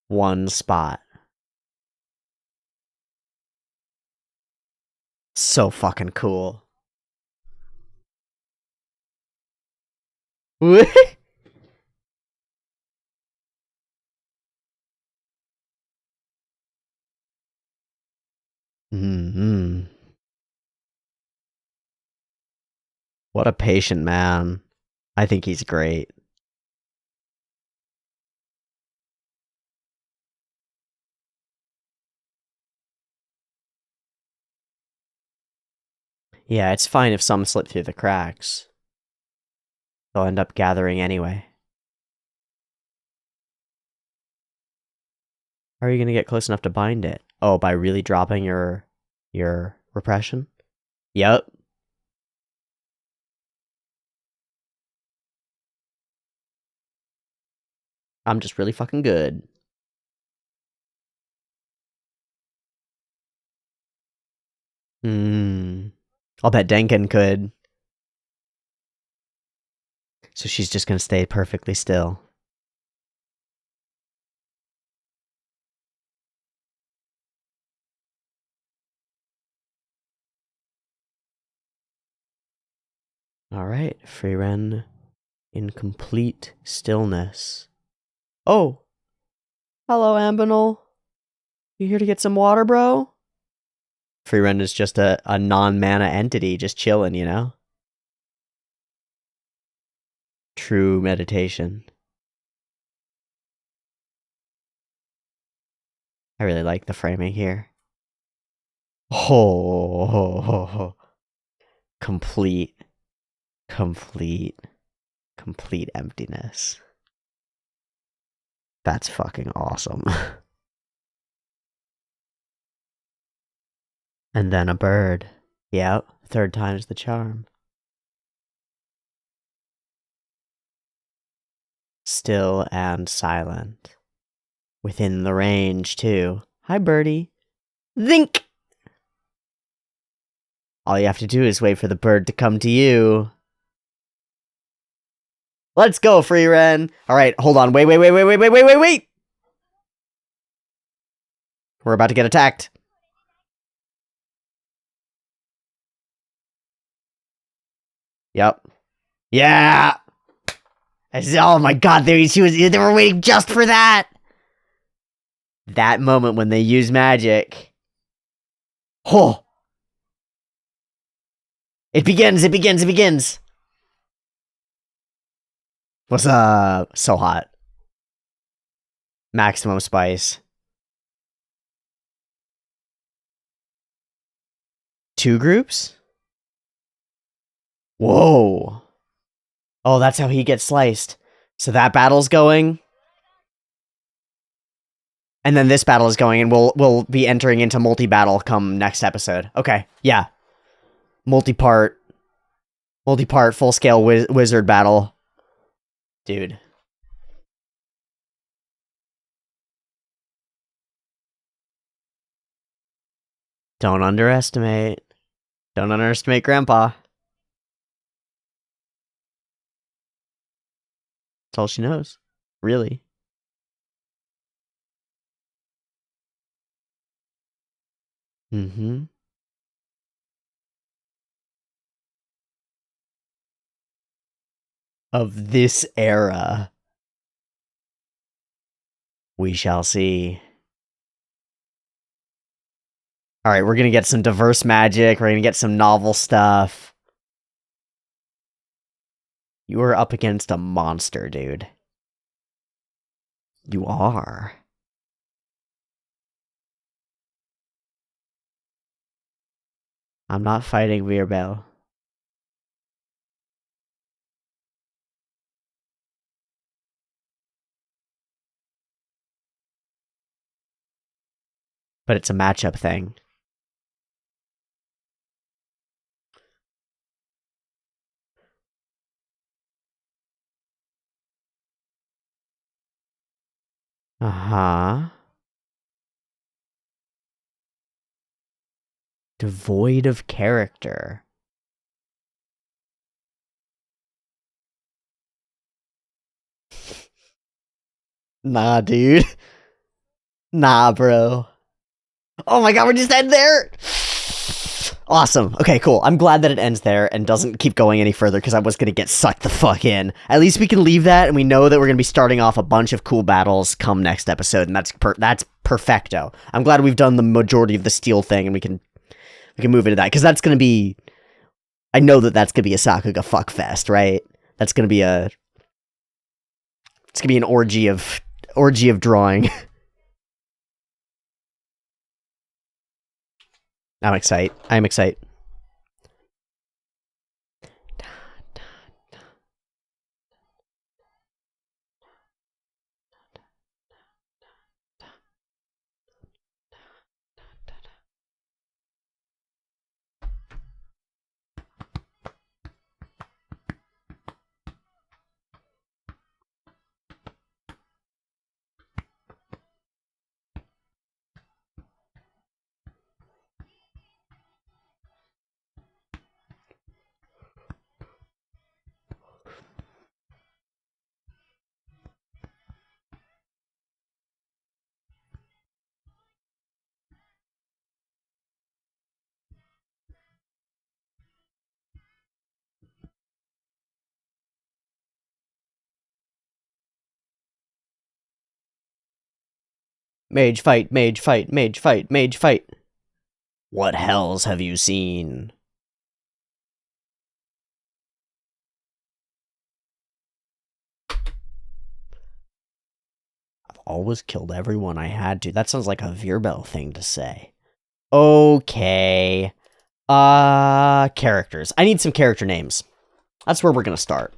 [SPEAKER 1] One spot. So fucking cool. Mm-hmm. What a patient man. I think he's great. Yeah, it's fine if some slip through the cracks. They'll end up gathering anyway. How are you gonna get close enough to bind it? Oh, by really dropping your repression? Yep. I'm just really fucking good. I'll bet Denken could. So she's just gonna stay perfectly still. Alright, Frieren in complete stillness. Oh! Hello, Ambinal. You here to get some water, bro? Frieren is just a non-mana entity, just chilling, you know? True meditation. I really like the framing here. Oh, complete emptiness. That's fucking awesome. And then a bird. Yep, third time's the charm. Still and silent. Within the range, too. Hi, birdie. Zink! All you have to do is wait for the bird to come to you. Let's go, Frieren! Alright, hold on. Wait. We're about to get attacked. Yep. Yeah! Oh my god, they were waiting just for that! That moment when they use magic. Oh! It begins! What's up? So hot. Maximum spice. 2 groups? Whoa. Oh, that's how he gets sliced. So that battle's going. And then this battle is going, and we'll be entering into multi-battle come next episode. Okay, yeah. Multi-part, full-scale wizard battle. Dude. Don't underestimate. Don't underestimate Grandpa. That's all she knows. Really. Mm-hmm. Of this era. We shall see. Alright, we're gonna get some diverse magic. We're gonna get some novel stuff. You are up against a monster, dude. You are. I'm not fighting Veerbell. But it's a matchup thing. Uh-huh. Devoid of character. Nah, dude. Nah, bro. Oh my god, we're just end there? Awesome. Okay, cool. I'm glad that it ends there and doesn't keep going any further because I was going to get sucked the fuck in. At least we can leave that and we know that we're going to be starting off a bunch of cool battles come next episode, and that's perfecto. I'm glad we've done the majority of the steel thing and we can move into that because that's going to be... I know that that's going to be a Sakuga fuck fest, right? That's going to be a... It's going to be an orgy of drawing. I'm excited. Mage fight. What hells have you seen? I've always killed everyone I had to. That sounds like a Veerbell thing to say. Okay. Characters. I need some character names. That's where we're gonna start.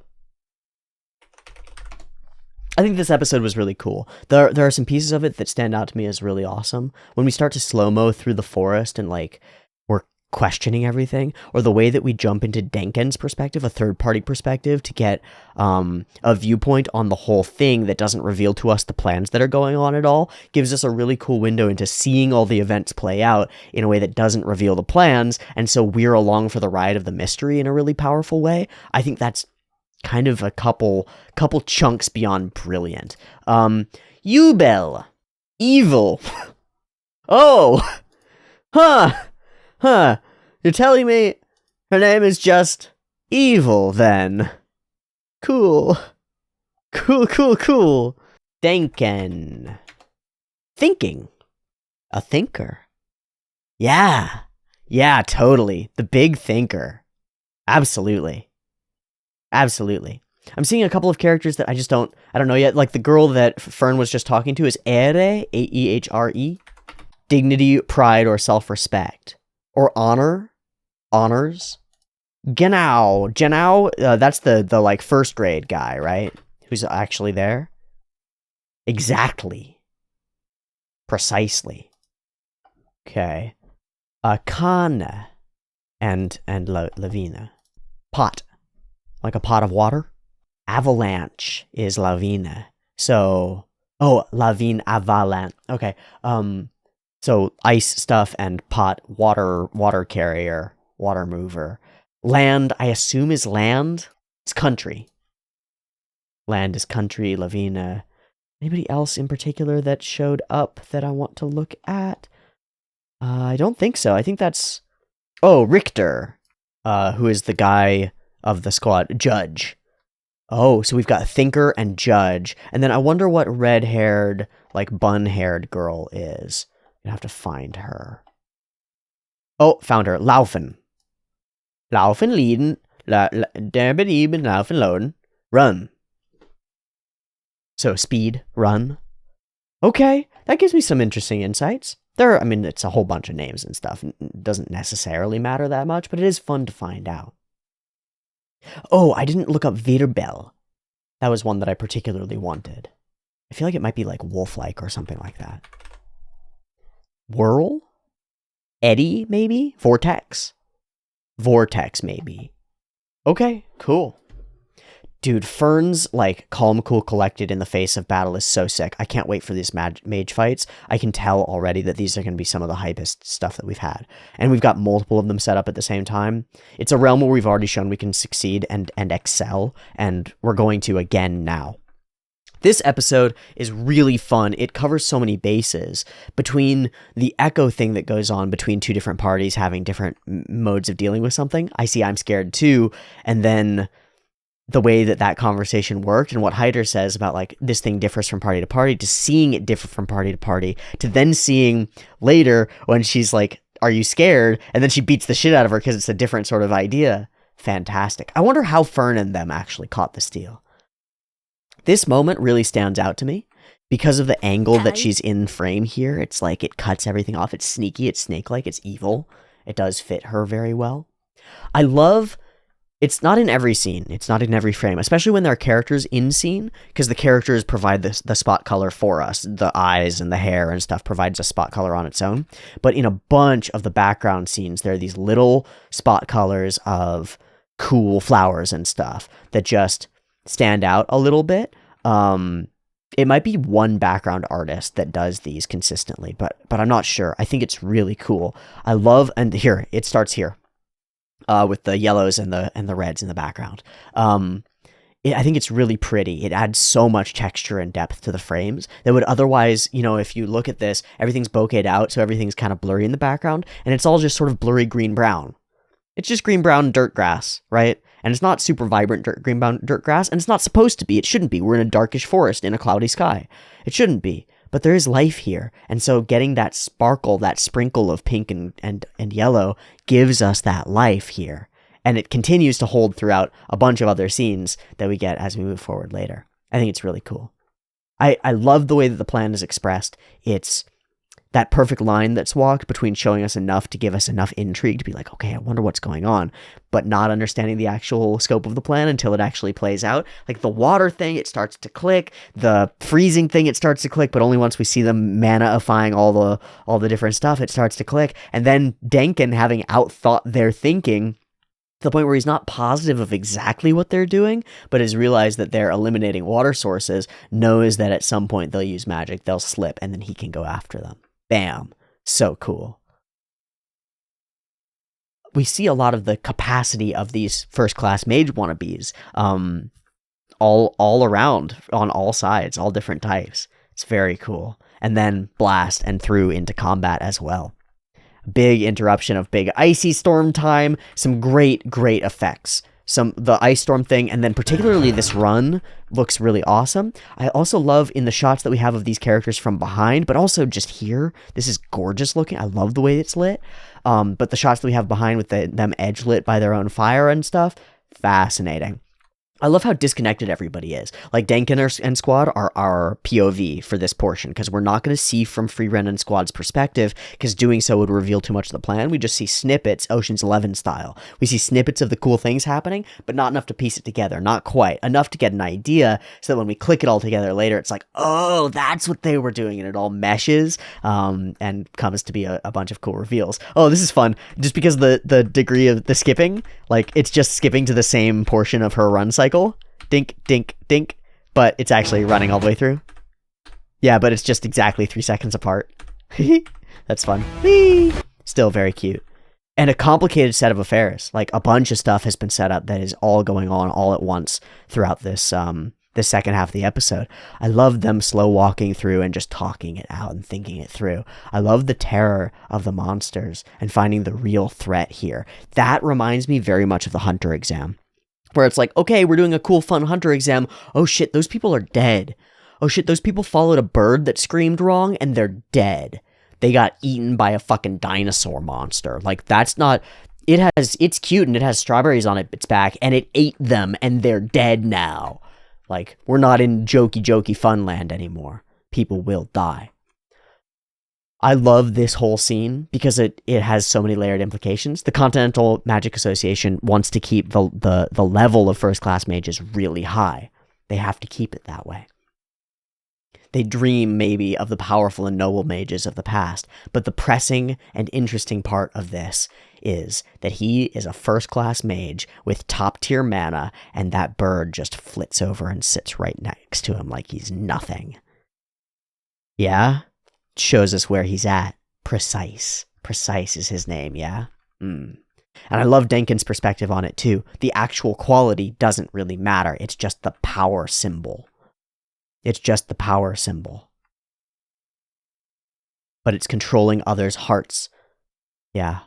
[SPEAKER 1] I think this episode was really cool. There are some pieces of it that stand out to me as really awesome. When we start to slow-mo through the forest and, like, we're questioning everything, or the way that we jump into Denken's perspective, a third-party perspective, to get a viewpoint on the whole thing that doesn't reveal to us the plans that are going on at all, gives us a really cool window into seeing all the events play out in a way that doesn't reveal the plans, and so we're along for the ride of the mystery in a really powerful way. I think that's kind of a couple chunks beyond brilliant. Ubel. Evil. Oh! Huh. You're telling me her name is just Evil, then? Cool. Cool. Denken. Thinking. A thinker. Yeah, totally. The big thinker. Absolutely. I'm seeing a couple of characters that I don't know yet. Like the girl that Fern was just talking to is Ere, A-E-H-R-E. Dignity, pride, or self-respect. Or honors. Genau, that's the like first grade guy, right? Who's actually there. Exactly. Precisely. Okay. Kana and Lavina. Pot. Like a pot of water. Avalanche is Lavina. So, Lavine avalanche. Okay. So ice stuff and pot, water carrier, water mover. Land, I assume, is land. It's country. Land is country, Lavina. Anybody else in particular that showed up that I want to look at? I don't think so. I think that's... Oh, Richter, who is the guy of the squad. Judge. Oh, so we've got Thinker and Judge. And then I wonder what red-haired, like bun-haired girl is. I have to find her. Oh, found her. Laufen. Laufen lieden. Laufen loden. Run. So speed, run. Okay, that gives me some interesting insights. It's a whole bunch of names and stuff. It doesn't necessarily matter that much, but it is fun to find out. Oh, I didn't look up Wirbel. That was one that I particularly wanted. I feel like it might be like wolf-like or something like that. Whirl? Eddy, maybe? Vortex? Vortex, maybe. Okay, cool. Dude, Fern's, like, calm, cool, collected in the face of battle is so sick. I can't wait for these mage fights. I can tell already that these are going to be some of the hypest stuff that we've had. And we've got multiple of them set up at the same time. It's a realm where we've already shown we can succeed and excel, and we're going to again now. This episode is really fun. It covers so many bases between the echo thing that goes on between two different parties having different modes of dealing with something. I see I'm scared too. And then the way that conversation worked and what Hyder says about like this thing differs from party to party, to seeing it differ from party to party, to then seeing later when she's like, are you scared? And then she beats the shit out of her because it's a different sort of idea. Fantastic. I wonder how Fern and them actually caught the steal. This moment really stands out to me because of the angle that she's in frame here. It's like it cuts everything off. It's sneaky. It's snake-like. It's evil. It does fit her very well. I love... It's not in every scene. It's not in every frame, especially when there are characters in scene, because the characters provide the spot color for us. The eyes and the hair and stuff provides a spot color on its own. But in a bunch of the background scenes, there are these little spot colors of cool flowers and stuff that just stand out a little bit. It might be one background artist that does these consistently, but I'm not sure. I think it's really cool. I love, and here, it starts here. With the yellows and the reds in the background. I think it's really pretty. It adds so much texture and depth to the frames that would otherwise, if you look at this, everything's bokeh'd out, so everything's kind of blurry in the background, and it's all just sort of blurry green-brown. It's just green-brown dirt grass, right? And it's not super vibrant green-brown dirt grass, and it's not supposed to be. It shouldn't be. We're in a darkish forest in a cloudy sky. It shouldn't be. But there is life here, and so getting that sparkle, that sprinkle of pink and yellow gives us that life here, and it continues to hold throughout a bunch of other scenes that we get as we move forward later. I think it's really cool. I love the way that the plan is expressed. It's that perfect line that's walked between showing us enough to give us enough intrigue to be like, okay, I wonder what's going on, but not understanding the actual scope of the plan until it actually plays out. Like the water thing, it starts to click. The freezing thing, it starts to click, but only once we see them mana-ifying all the different stuff, it starts to click. And then Denken, having outthought their thinking, to the point where he's not positive of exactly what they're doing, but has realized that they're eliminating water sources, knows that at some point they'll use magic, they'll slip, and then he can go after them. Bam. So cool. We see a lot of the capacity of these first-class mage wannabes all around, on all sides, all different types. It's very cool. And then blast and through into combat as well. Big interruption of big icy storm time. Some great effects the ice storm thing, and then particularly this run looks really awesome. I also love in the shots that we have of these characters from behind, but also just here. This is gorgeous looking. I love the way it's lit. But the shots that we have behind with them edge lit by their own fire and stuff, fascinating. I love how disconnected everybody is. Like, Denkin and Squad are our POV for this portion, because we're not going to see from Frieren and Squad's perspective, because doing so would reveal too much of the plan. We just see snippets, Ocean's 11 style. We see snippets of the cool things happening, but not enough to piece it together. Not quite. Enough to get an idea, so that when we click it all together later, it's like, oh, that's what they were doing, and it all meshes, and comes to be a bunch of cool reveals. Oh, this is fun. Just because the degree of the skipping, like, it's just skipping to the same portion of her run cycle. Dink, dink, dink. But it's actually running all the way through. Yeah, but it's just exactly 3 seconds apart. That's fun. Whee! Still very cute. And a complicated set of affairs. Like, a bunch of stuff has been set up that is all going on all at once throughout this this second half of the episode. I love them slow walking through and just talking it out and thinking it through. I love the terror of the monsters and finding the real threat here. That reminds me very much of the Hunter exam, where it's like, okay, we're doing a cool, fun Hunter exam. Oh shit, those people are dead. Oh shit, those people followed a bird that screamed wrong and they're dead. They got eaten by a fucking dinosaur monster. Like, that's not... It's cute and it has strawberries on its back and it ate them and they're dead now. Like, we're not in jokey fun land anymore. People will die. I love this whole scene because it has so many layered implications. The Continental Magic Association wants to keep the level of first class mages really high. They have to keep it that way. They dream maybe of the powerful and noble mages of the past, but the pressing and interesting part of this is that he is a first class mage with top tier mana, and that bird just flits over and sits right next to him like he's nothing. Yeah? Shows us where he's at. Precise is his name, yeah? And I love Denkin's perspective on it too. The actual quality doesn't really matter. It's just the power symbol. It's just the power symbol. But it's controlling others' hearts. Yeah.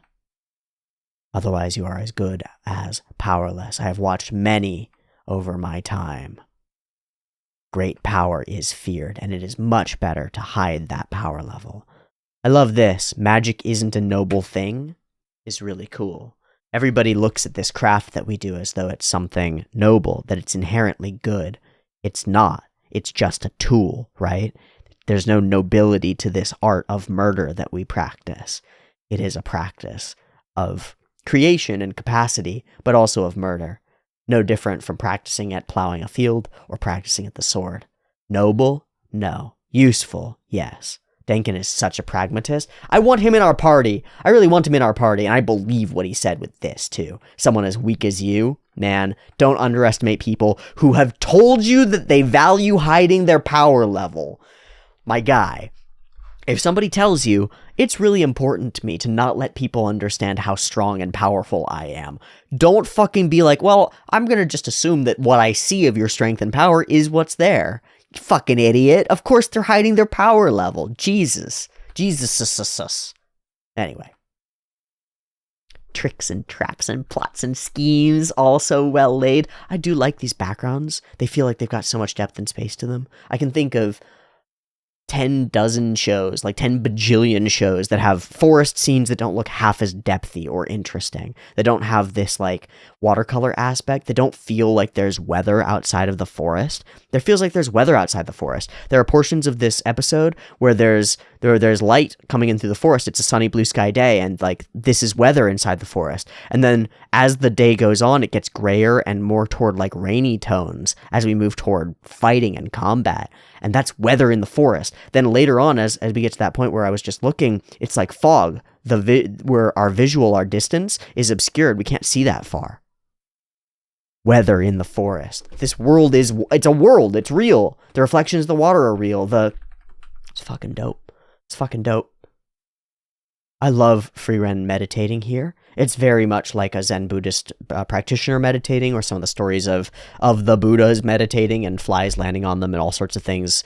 [SPEAKER 1] Otherwise you are as good as powerless. I have watched many over my time. Great power is feared, and it is much better to hide that power level. I love this. Magic isn't a noble thing is really cool. Everybody looks at this craft that we do as though it's something noble, that it's inherently good. It's not. It's just a tool, right? There's no nobility to this art of murder that we practice. It is a practice of creation and capacity, but also of murder. No different from practicing at plowing a field or practicing at the sword. Noble? No. Useful? Yes. Denkin is such a pragmatist. I want him in our party. I really want him in our party, and I believe what he said with this, too. Someone as weak as you, man, don't underestimate people who have told you that they value hiding their power level. My guy, if somebody tells you, it's really important to me to not let people understand how strong and powerful I am, don't fucking be like, well, I'm gonna just assume that what I see of your strength and power is what's there. You fucking idiot. Of course they're hiding their power level. Jesus. Anyway. Tricks and traps and plots and schemes, all so well laid. I do like these backgrounds. They feel like they've got so much depth and space to them. I can think of 10 dozen shows, like 10 bajillion shows that have forest scenes that don't look half as depthy or interesting. They don't have this like watercolor aspect. They don't feel like there's weather outside of the forest. There feels like there's weather outside the forest. There are portions of this episode where there's light coming in through the forest. It's a sunny blue sky day, and like this is weather inside the forest. And then as the day goes on, it gets grayer and more toward like rainy tones as we move toward fighting and combat. And that's weather in the forest. Then later on, as we get to that point where I was just looking, it's like fog. Where our distance is obscured. We can't see that far. Weather in the forest. This world it's a world. It's real. The reflections of the water are real. It's fucking dope. It's fucking dope. I love Frieren meditating here. It's very much like a Zen Buddhist practitioner meditating, or some of the stories of the Buddhas meditating and flies landing on them and all sorts of things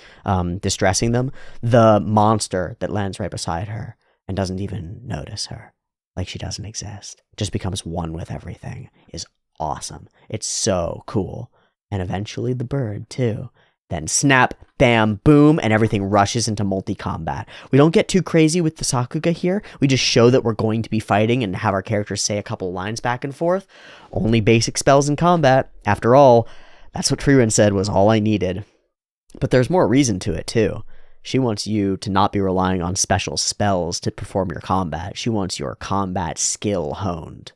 [SPEAKER 1] distressing them. The monster that lands right beside her and doesn't even notice her, like she doesn't exist, just becomes one with everything, is awesome. It's so cool. And eventually the bird, too. Then snap, bam, boom, and everything rushes into multi-combat. We don't get too crazy with the Sakuga here. We just show that we're going to be fighting and have our characters say a couple lines back and forth. Only basic spells in combat. After all, that's what Frieren said was all I needed. But there's more reason to it, too. She wants you to not be relying on special spells to perform your combat. She wants your combat skill honed.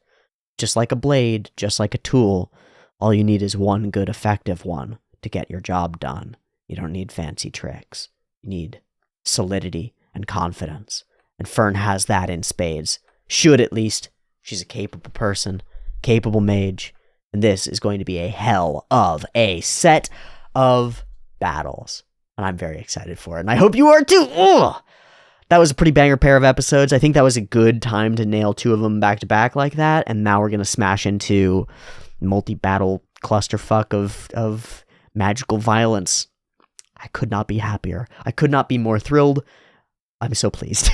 [SPEAKER 1] Just like a blade, just like a tool, all you need is one good effective one to get your job done. You don't need fancy tricks. You need solidity and confidence. And Fern has that in spades. Should at least. She's a capable person, capable mage. And this is going to be a hell of a set of battles. And I'm very excited for it. And I hope you are too. Ugh! That was a pretty banger pair of episodes. I think that was a good time to nail 2 of them back to back like that. And now we're going to smash into multi-battle clusterfuck of magical violence. I could not be happier. I could not be more thrilled. I'm so pleased.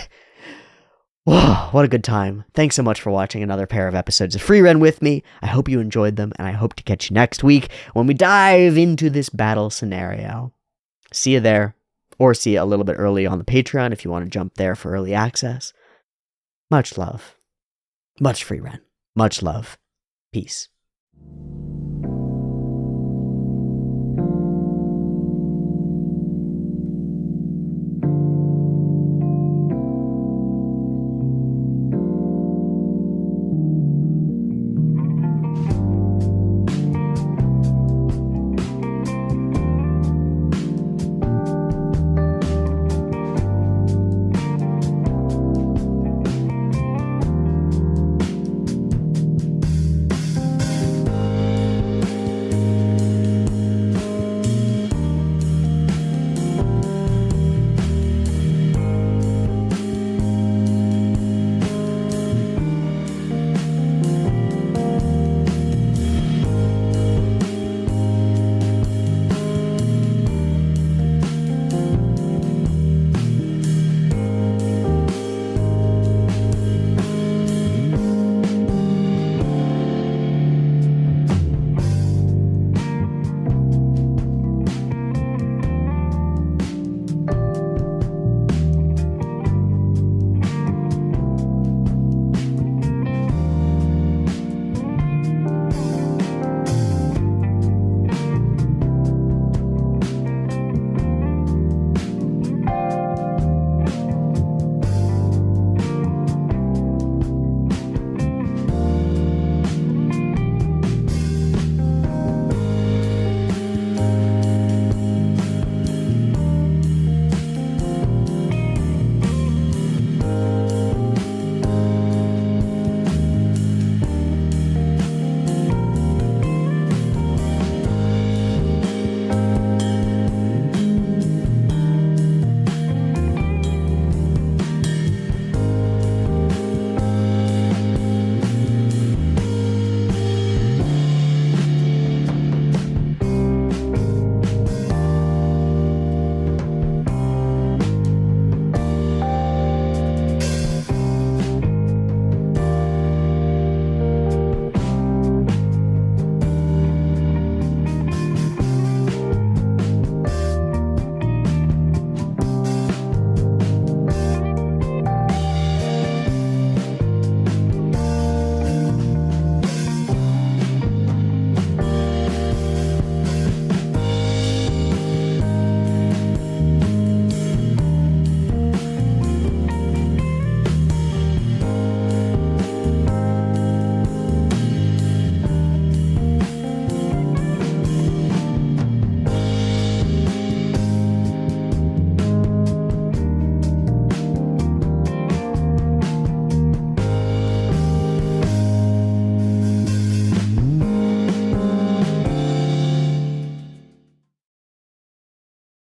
[SPEAKER 1] Whoa, what a good time. Thanks so much for watching another pair of episodes of Frieren with me. I hope you enjoyed them, and I hope to catch you next week when we dive into this battle scenario. See you there, or see you a little bit early on the Patreon if you want to jump there for early access. Much love. Much Frieren. Much love. Peace.